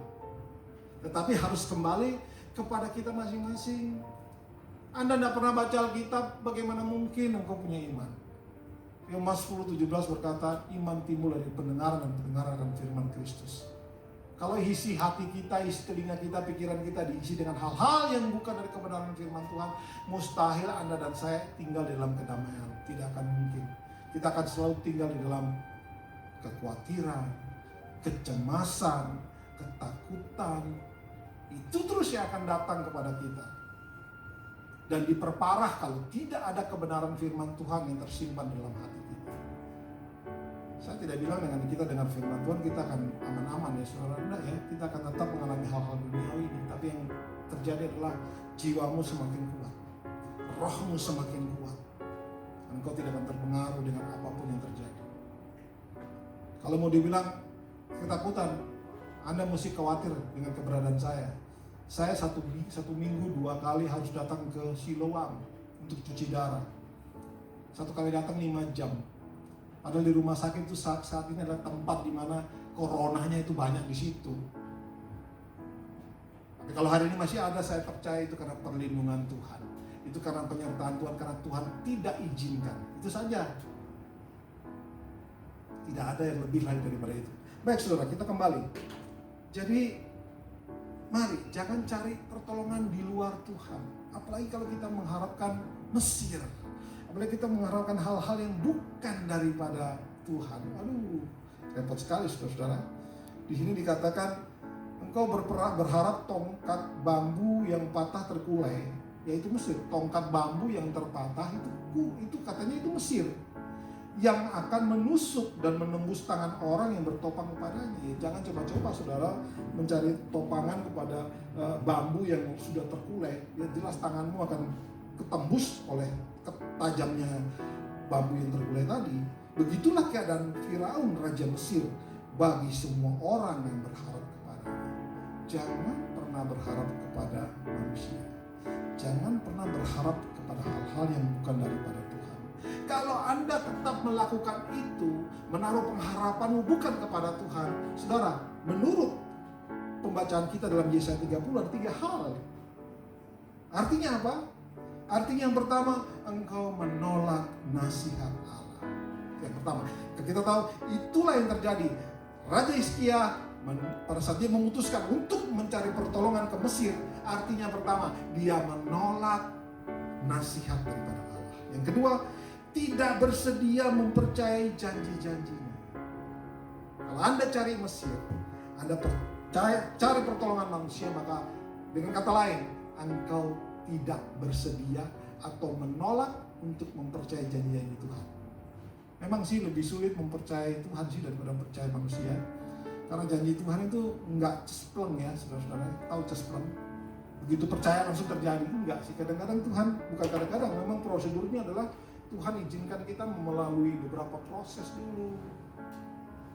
C: Tetapi harus kembali kepada kita masing-masing. Anda tidak pernah baca Alkitab, bagaimana mungkin engkau punya iman? Yohanes 10:17 berkata, iman timbul dari pendengaran dan pendengaran akan firman Kristus. Kalau isi hati kita, isi telinga kita, pikiran kita diisi dengan hal-hal yang bukan dari kebenaran firman Tuhan, mustahil Anda dan saya tinggal di dalam kedamaian. Tidak akan mungkin. Kita akan selalu tinggal di dalam kekhawatiran, kecemasan, ketakutan. Itu terus yang akan datang kepada kita. Dan diperparah kalau tidak ada kebenaran firman Tuhan yang tersimpan dalam hati kita. Saya tidak bilang dengan kita dengar firman Tuhan kita akan aman-aman ya saudara, enggak ya. Kita akan tetap mengalami hal-hal duniawi ini. Tapi yang terjadi adalah jiwamu semakin kuat, rohmu semakin kuat. Engkau tidak akan terpengaruh dengan apapun yang terjadi. Kalau mau dibilang ketakutan, Anda mesti khawatir dengan keberadaan saya. Saya satu minggu 2 kali harus datang ke Siloam untuk cuci darah. 1 kali datang 5 jam. Padahal di rumah sakit itu saat ini adalah tempat di mana coronanya itu banyak di situ. Tapi kalau hari ini masih ada, saya percaya itu karena perlindungan Tuhan. Itu karena penyertaan Tuhan, karena Tuhan tidak izinkan. Itu saja. Tidak ada yang lebih lain daripada itu. Baik saudara, kita kembali. Jadi mari jangan cari pertolongan di luar Tuhan. Apalagi kalau kita mengharapkan Mesir. Apalagi kita mengharapkan hal-hal yang bukan daripada Tuhan. Aduh, repot sekali saudara-saudara. Di sini dikatakan engkau berharap tongkat bambu yang patah terkulai, yaitu Mesir. Tongkat bambu yang terpatah itu katanya itu Mesir, yang akan menusuk dan menembus tangan orang yang bertopang kepadanya. Ya, jangan coba-coba saudara mencari topangan kepada bambu yang sudah terkulai. Ya jelas tanganmu akan ketembus oleh tajamnya bambu yang terkulai tadi. Begitulah keadaan Firaun Raja Mesir bagi semua orang yang berharap kepadanya. Jangan pernah berharap kepada manusia. Jangan pernah berharap kepada hal-hal yang bukan daripada Tuhan. Kalau Anda tetap melakukan itu, menaruh pengharapanmu bukan kepada Tuhan, saudara, menurut pembacaan kita dalam Yesaya 30 ada 3 hal. Artinya apa? Artinya yang pertama, engkau menolak nasihat Allah. Yang pertama, kita tahu itulah yang terjadi. Raja Hizkia pada saat dia memutuskan untuk mencari pertolongan ke Mesir, artinya pertama, dia menolak nasihat daripada Allah. Yang kedua, tidak bersedia mempercayai janji-janjinya. Kalau Anda cari Mesir, Anda cari pertolongan manusia, maka dengan kata lain, engkau tidak bersedia atau menolak untuk mempercayai janji-janji Tuhan. Memang sih lebih sulit mempercayai Tuhan sih daripada percaya manusia. Karena janji Tuhan itu enggak cespleng ya, saudara-saudara. Tahu cespleng? Begitu percaya langsung terjadi. Enggak sih, kadang-kadang Tuhan, bukan kadang-kadang, memang prosedurnya adalah Tuhan izinkan kita melalui beberapa proses dulu,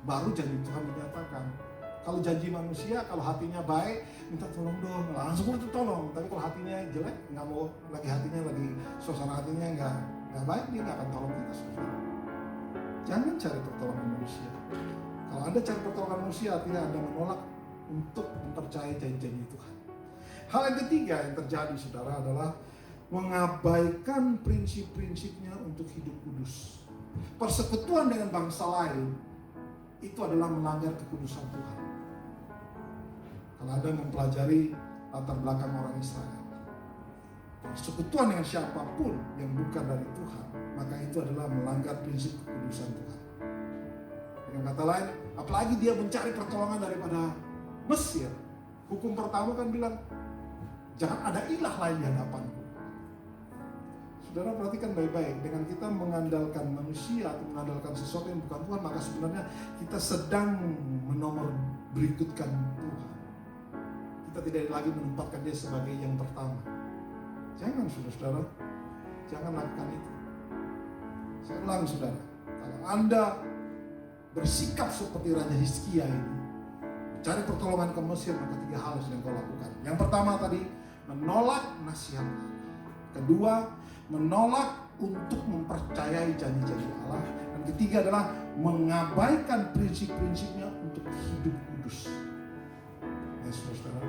C: baru janji Tuhan dinyatakan. Kalau janji manusia, kalau hatinya baik, minta tolong dong, langsung itu tolong. Tapi kalau hatinya jelek, nggak mau lagi, hatinya lagi, suasana hatinya nggak baik, dia nggak akan tolong kita. Saudara. Jangan cari pertolongan manusia. Kalau Anda cari pertolongan manusia, artinya Anda menolak untuk mempercayai janji-janji Tuhan. Hal yang ketiga yang terjadi, saudara, adalah mengabaikan prinsip-prinsipnya untuk hidup kudus. Persekutuan dengan bangsa lain itu adalah melanggar kekudusan Tuhan. Kalau Anda mempelajari latar belakang orang Israel, persekutuan dengan siapapun yang bukan dari Tuhan, maka itu adalah melanggar prinsip kekudusan Tuhan. Dengan kata lain, apalagi dia mencari pertolongan daripada Mesir. Hukum pertama kan bilang, jangan ada ilah lain di hadapanku. Saudara perhatikan baik-baik, dengan kita mengandalkan manusia atau mengandalkan sesuatu yang bukan Tuhan, maka sebenarnya kita sedang menomor berikutkan Tuhan. Kita tidak lagi menempatkan dia sebagai yang pertama. Jangan saudara-saudara, jangan lakukan itu. Saya ulang saudara, kalau Anda bersikap seperti Raja Hizkia ini, cari pertolongan ke Mesir, maka 3 hal yang kau lakukan. Yang pertama tadi, menolak nasihat Allah. Kedua, menolak untuk mempercayai janji-janji Allah. Dan ketiga adalah mengabaikan prinsip-prinsipnya untuk hidup kudus. Ya saudara,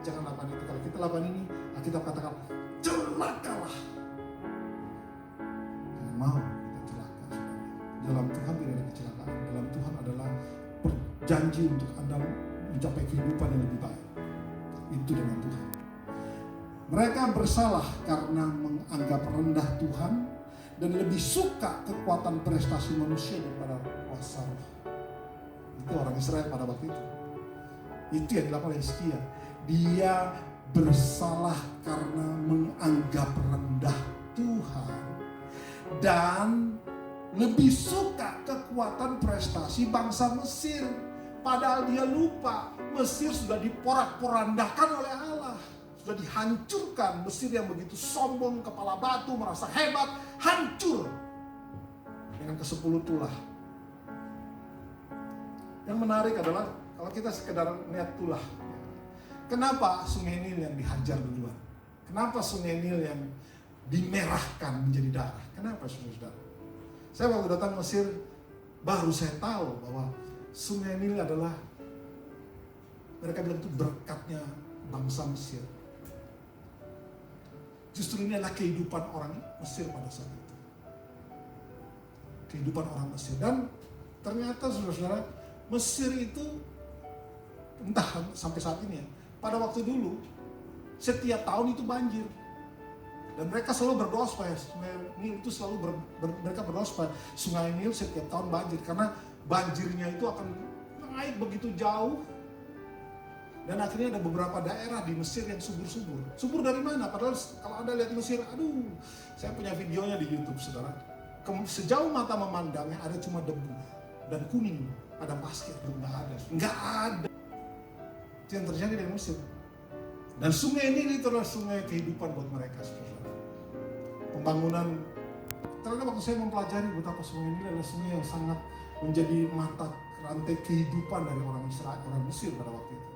C: jangan lakukan itu. Kalau kita lakukan ini, kita katakan celakalah. Jangan mau kita celaka, saudara. Dalam Tuhan tidak ada kecelakaan. Dalam Tuhan adalah perjanji untuk Anda mencapai kehidupan yang lebih baik. Itu dengan Tuhan. Mereka bersalah karena menganggap rendah Tuhan dan lebih suka kekuatan prestasi manusia daripada kuasa roh. Itu orang Israel pada waktu itu. Itu yang dilakukan oleh Hizkia. Dia bersalah karena menganggap rendah Tuhan dan lebih suka kekuatan prestasi bangsa Mesir. Padahal dia lupa Mesir sudah diporak-porandakan oleh Allah. Sudah dihancurkan. Mesir yang begitu sombong, kepala batu, merasa hebat, hancur dengan ke-10 tulah. Yang menarik adalah kalau kita sekedar lihat tulah, kenapa Sungai Nil yang dihajar duluan? Kenapa Sungai Nil yang dimerahkan menjadi darah? Kenapa, saudara? Saya waktu datang Mesir baru saya tahu bahwa Sungai Nil adalah, mereka bilang itu berkatnya bangsa Mesir. Justru ini adalah kehidupan orang Mesir pada saat itu. Kehidupan orang Mesir. Dan ternyata saudara-saudara, Mesir itu entah sampai saat ini ya, pada waktu dulu setiap tahun itu banjir. Dan mereka selalu berdoa supaya Sungai Nil itu selalu mereka berdoa supaya Sungai Nil setiap tahun banjir. Karena banjirnya itu akan naik begitu jauh. Dan akhirnya ada beberapa daerah di Mesir yang subur-subur. Subur dari mana? Padahal kalau Anda lihat Mesir, aduh, saya punya videonya di YouTube, saudara. Sejauh mata memandangnya ada cuma debu dan kuning, ada pasir, nggak ada. Itu yang terjadi di Mesir. Dan sungai ini adalah sungai kehidupan buat mereka, saudara. Pembangunan, ternyata waktu saya mempelajari betapa sungai ini adalah sungai yang sangat menjadi mata rantai kehidupan dari orang Israel, orang Mesir pada waktu itu.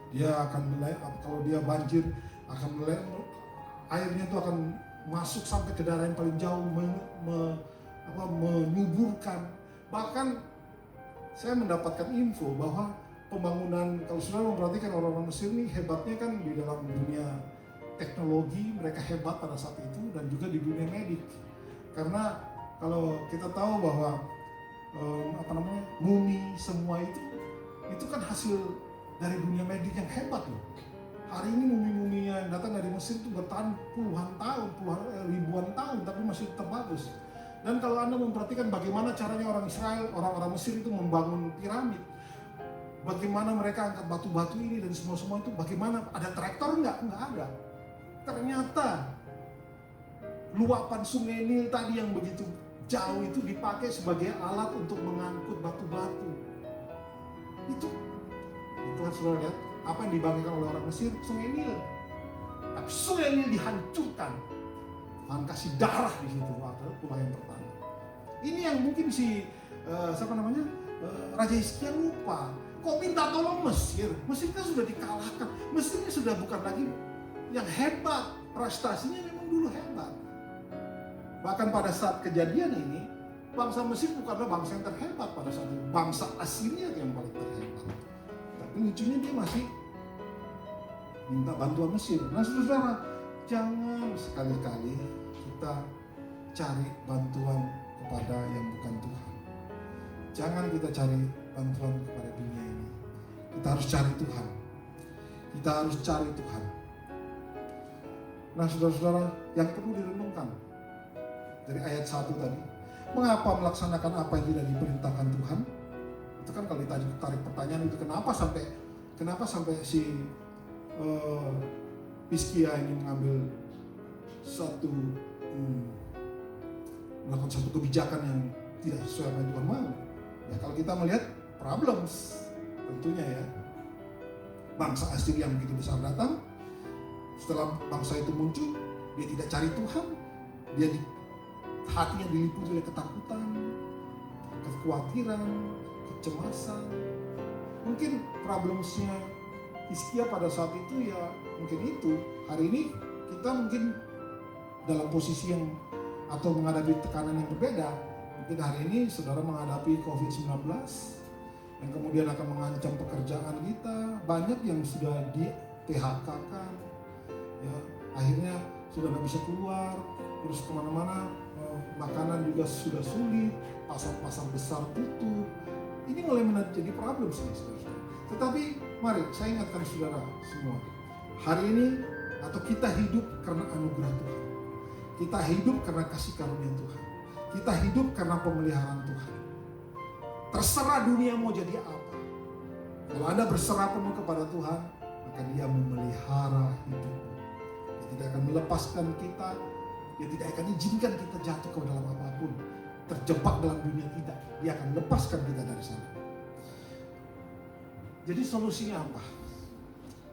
C: Dia akan kalau dia banjir akan airnya itu akan masuk sampai ke daerah yang paling jauh, menyuburkan. Bahkan saya mendapatkan info bahwa pembangunan, kalau saudara memperhatikan orang-orang Mesir ini hebatnya kan di dalam dunia teknologi, mereka hebat pada saat itu, dan juga di dunia medik. Karena kalau kita tahu bahwa mumi semua itu kan hasil dari dunia medik yang hebat loh. Hari ini mumi-mumi yang datang dari Mesir itu bertahan puluhan tahun, ribuan tahun, tapi masih tetap bagus. Dan kalau Anda memperhatikan bagaimana caranya orang Israel, orang-orang Mesir itu membangun piramid, bagaimana mereka angkat batu-batu ini dan semua-semua itu, bagaimana ada traktor nggak ada. Ternyata luapan Sungai Nil tadi yang begitu jauh itu dipakai sebagai alat untuk mengangkut batu-batu. Itu harus saudara lihat apa yang dibanggakan oleh orang Mesir, Sungai Nil. Tapi Sungai Nil dihancurkan. Tuhan kasih darah di situ, tulah yang pertama. Ini yang mungkin Raja Hizkia lupa. Kok minta tolong Mesir? Mesir kan sudah dikalahkan. Mesir ini sudah bukan lagi yang hebat. Prestasinya memang dulu hebat. Bahkan pada saat kejadian ini, bangsa Mesir bukanlah bangsa yang terhebat pada saat itu. Bangsa Assyria yang paling terhebat. Tapi lucunya dia masih minta bantuan Mesir. Nah saudara, jangan sekali-kali kita cari bantuan kepada yang bukan Tuhan. Jangan kita cari bantuan kepada dunia ini. Kita harus cari Tuhan. Kita harus cari Tuhan. Nah saudara-saudara, yang perlu direnungkan dari ayat 1 tadi, mengapa melaksanakan apa yang tidak diperintahkan Tuhan? Itu kan kalau ditarik pertanyaan itu, kenapa sampai si Hizkia ini mengambil melakukan satu kebijakan yang tidak sesuai dengan Tuhan mau. Ya kalau kita melihat problems, tentunya ya, bangsa Assyria yang begitu besar datang. Setelah bangsa itu muncul, dia tidak cari Tuhan, hatinya diliputi oleh ketakutan, kekhawatiran, kecemasan. Mungkin problemsnya Hizkia pada saat itu ya mungkin itu. Hari ini kita mungkin dalam posisi yang atau menghadapi tekanan yang berbeda. Mungkin hari ini saudara menghadapi COVID-19 yang kemudian akan mengancam pekerjaan kita. Banyak yang sudah PHK kan, ya akhirnya sudah nggak bisa keluar, terus kemana-mana makanan juga sudah sulit, pasar-pasar besar tutup. Ini mulai menjadi problem sih, saudara. Tetapi mari saya ingatkan saudara semua, hari ini atau kita hidup karena anugerah Tuhan, kita hidup karena kasih karunia Tuhan, kita hidup karena pemeliharaan Tuhan. Terserah dunia mau jadi apa, kalau Anda berserah penuh kepada Tuhan, maka Dia memelihara hidupmu. Dia tidak akan melepaskan kita, Dia tidak akan izinkan kita jatuh ke dalam apapun, terjebak dalam dunia kita. Dia akan lepaskan kita dari sana. Jadi solusinya apa?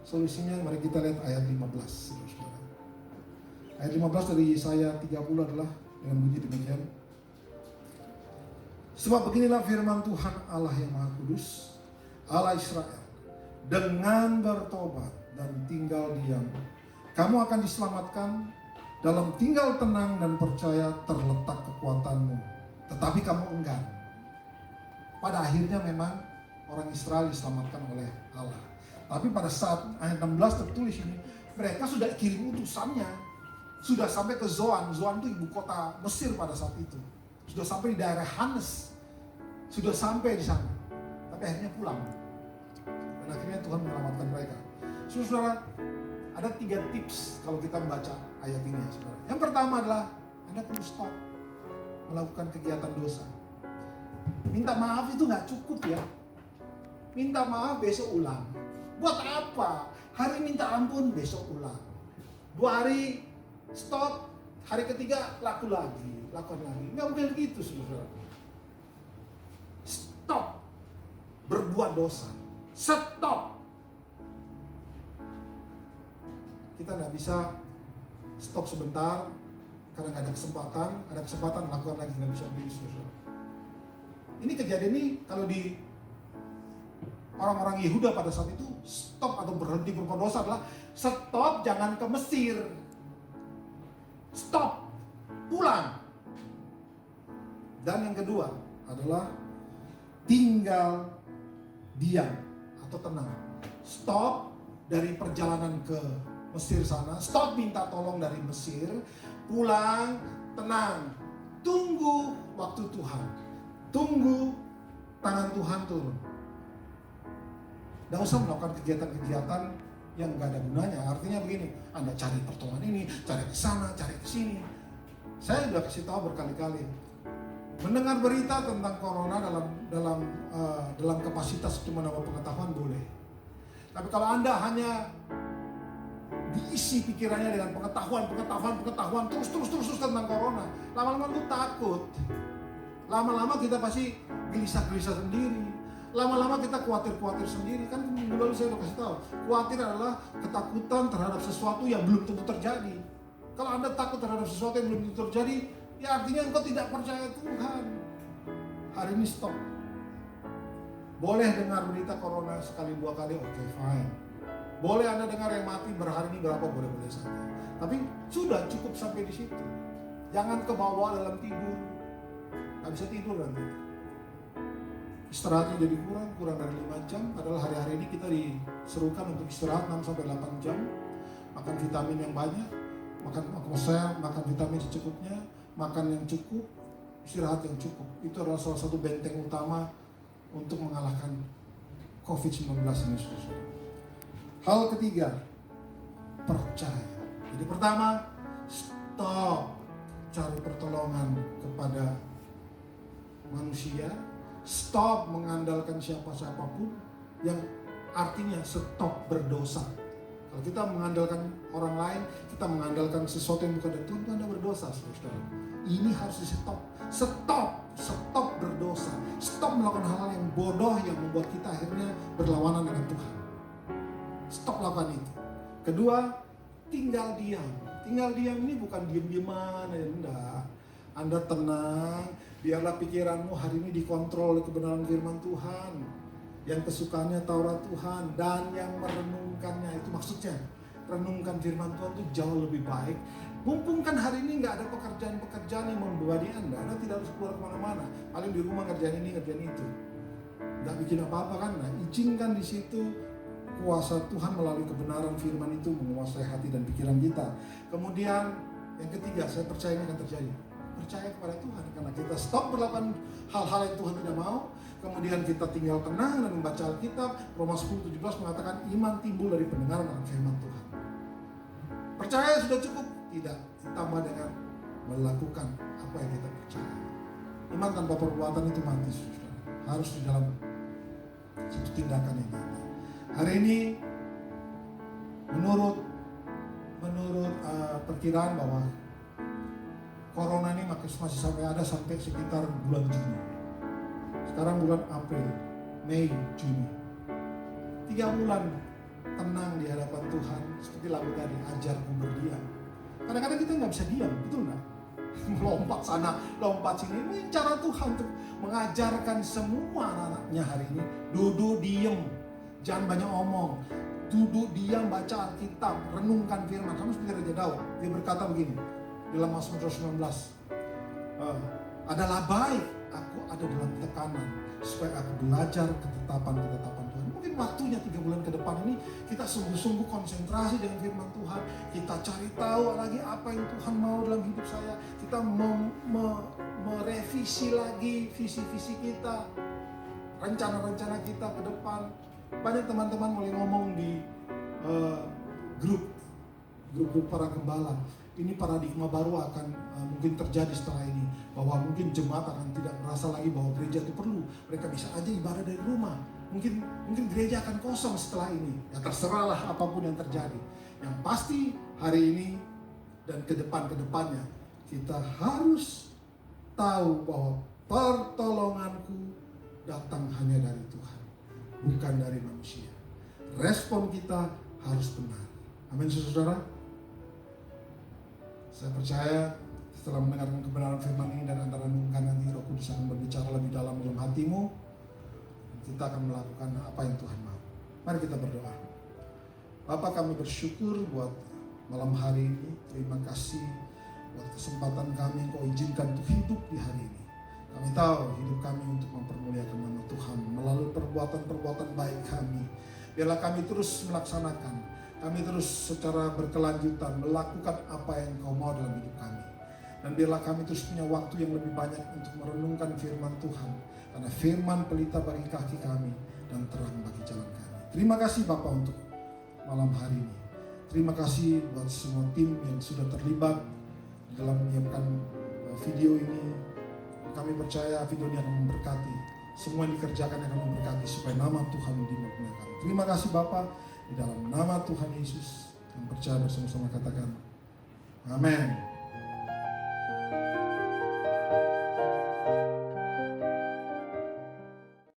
C: Solusinya mari kita lihat ayat 15. Saudara. Ayat 15 dari Yesaya 30 adalah dengan bunyi demikian. Sebab beginilah firman Tuhan Allah yang Maha Kudus, Allah Israel, dengan bertobat dan tinggal diam, kamu akan diselamatkan. Dalam tinggal tenang dan percaya terletak kekuatanmu, tetapi kamu enggan. Pada akhirnya memang orang Israel diselamatkan oleh Allah. Tapi pada saat ayat 16 tertulis ini, mereka sudah kirim utusannya, sudah sampai ke Zoan. Zoan itu ibu kota Mesir pada saat itu. Sudah sampai di daerah Hanes, sudah sampai di sana. Tapi akhirnya pulang. Dan akhirnya Tuhan menyelamatkan mereka. Saudara, ada 3 tips kalau kita membaca ayat ini, saudara. Yang pertama adalah Anda perlu stop melakukan kegiatan dosa. Minta maaf itu nggak cukup ya. Minta maaf besok ulang. Buat apa? Hari minta ampun besok ulang. 2 hari stop, hari ketiga lakukan lagi. Nggak boleh begitu, saudara. Stop berbuat dosa. Stop. Kita nggak bisa stop sebentar karena nggak ada kesempatan lakukan lagi, nggak bisa begitu, saudara. Ini kejadian ini kalau di orang-orang Yehuda pada saat itu, stop atau berhenti berbuat dosa adalah stop, jangan ke Mesir, stop, pulang. Dan yang kedua adalah tinggal diam atau tenang. Stop dari perjalanan ke Mesir sana, stop minta tolong dari Mesir, pulang, tenang, tunggu waktu Tuhan, tunggu tangan Tuhan turun. Tidak usah melakukan kegiatan-kegiatan yang gak ada gunanya. Artinya begini, Anda cari pertolongan ini, cari ke sana, cari ke sini. Saya sudah kasih tahu berkali-kali, mendengar berita tentang corona dalam kapasitas cuma menambah pengetahuan boleh. Tapi kalau Anda hanya diisi pikirannya dengan pengetahuan terus tentang corona, lama-lama lu takut. Lama-lama kita pasti gelisah-gelisah sendiri. Lama-lama kita khawatir sendiri. Kan minggu lalu saya udah kasih tahu, khawatir adalah ketakutan terhadap sesuatu yang belum tentu terjadi. Kalau Anda takut terhadap sesuatu yang belum tentu terjadi, ya artinya engkau tidak percaya Tuhan. Hari ini stop. Boleh dengar berita corona sekali 2 kali, oke, fine. Boleh Anda dengar yang mati berhari ini berapa, boleh-boleh saja. Tapi sudah cukup sampai di situ. Jangan ke bawah dalam tidur. Gak bisa tidur nanti. Istirahatnya jadi kurang dari 5 jam. Padahal hari-hari ini kita diserukan untuk istirahat 6-8 jam. Makan vitamin yang banyak. Makan vitamin secukupnya. Makan yang cukup. Istirahat yang cukup. Itu adalah salah satu benteng utama untuk mengalahkan COVID-19 ini, saudara. Hal ketiga, percaya. Jadi pertama, stop cari pertolongan kepada manusia, stop mengandalkan siapapun, yang artinya stop berdosa. Kalau kita mengandalkan orang lain, kita mengandalkan sesuatu yang bukan dari Tuhan, Anda berdosa, saudara. Ini harus di stop. Stop berdosa. Stop melakukan hal-hal yang bodoh yang membuat kita akhirnya berlawanan dengan Tuhan. Stop lakukan itu. Kedua, tinggal diam. Tinggal diam ini bukan diam-diaman, enggak. Anda tenang, biarlah pikiranmu hari ini dikontrol oleh kebenaran firman Tuhan. Yang kesukaannya Taurat Tuhan dan yang merenungkannya, itu maksudnya. Renungkan firman Tuhan itu jauh lebih baik. Mumpung kan hari ini nggak ada pekerjaan-pekerjaan yang membebani Anda tidak harus keluar kemana-mana. Paling di rumah kerjaan ini, kerjaan itu. Nggak bikin apa-apa kan? Nah, izinkan di situ kuasa Tuhan melalui kebenaran firman itu menguasai hati dan pikiran kita. Kemudian yang ketiga, saya percaya ini akan terjadi. Percaya kepada Tuhan, karena kita stop melakukan hal-hal yang Tuhan tidak mau. Kemudian kita tinggal tenang dan membaca Alkitab. Roma 10:17 mengatakan iman timbul dari pendengaran akan firman Tuhan. Percaya sudah cukup? Tidak, ditambah dengan melakukan apa yang kita percaya. Iman tanpa perbuatan itu mati, saudara. Harus di dalam satu tindakan yang nyata. Hari ini menurut perkiraan bahwa corona ini masih sampai sekitar bulan Juni. Sekarang bulan April, Mei, Juni. 3 bulan tenang di hadapan Tuhan. Seperti lagu tadi, ajarku berdiam. Kadang-kadang kita nggak bisa diam, betul nggak? Lompat sana, lompat sini. Ini cara Tuhan untuk mengajarkan semua anak-anaknya hari ini. Duduk diem, jangan banyak omong. Duduk diam, baca Alkitab, renungkan firman. Sama seperti Raja Daud, dia berkata begini dalam Mazmur 19, adalah baik aku ada dalam tekanan supaya aku belajar ketetapan Tuhan. Mungkin waktunya 3 bulan ke depan ini kita sungguh-sungguh konsentrasi dengan firman Tuhan. Kita cari tahu lagi apa yang Tuhan mau dalam hidup saya. Kita merevisi lagi visi-visi kita, rencana-rencana kita ke depan. Banyak teman-teman mulai ngomong di grup para gembala. Ini paradigma baru akan mungkin terjadi setelah ini, bahwa mungkin jemaat akan tidak merasa lagi bahwa gereja itu perlu. Mereka bisa aja ibadah dari rumah. Mungkin gereja akan kosong setelah ini. Ya terserahlah apapun yang terjadi. Yang pasti hari ini dan kedepannya kita harus tahu bahwa pertolonganku datang hanya dari Tuhan, bukan dari manusia. Respon kita harus benar. Amin, saudara. Saya percaya setelah mendengarkan kebenaran firman ini dan Anda renungkan, nanti Roh Kudus akan berbicara lebih dalam hatimu. Kita akan melakukan apa yang Tuhan mau. Mari kita berdoa. Bapa, kami bersyukur buat malam hari ini. Terima kasih buat kesempatan kami yang Kau izinkan untuk hidup di hari ini. Kami tahu hidup kami untuk mempermuliakan nama Tuhan melalui perbuatan-perbuatan baik kami. Biarlah kami terus melaksanakan. Kami terus secara berkelanjutan melakukan apa yang Kau mau dalam hidup kami. Dan biarlah kami terus punya waktu yang lebih banyak untuk merenungkan firman Tuhan. Karena firman pelita bagi kaki kami dan terang bagi jalan kami. Terima kasih Bapak untuk malam hari ini. Terima kasih buat semua tim yang sudah terlibat dalam menyiapkan video ini. Kami percaya video ini akan memberkati. Semua yang dikerjakan akan memberkati supaya nama Tuhan dimuliakan. Terima kasih Bapak. Di dalam nama Tuhan Yesus yang percaya bersama-sama katakan amin.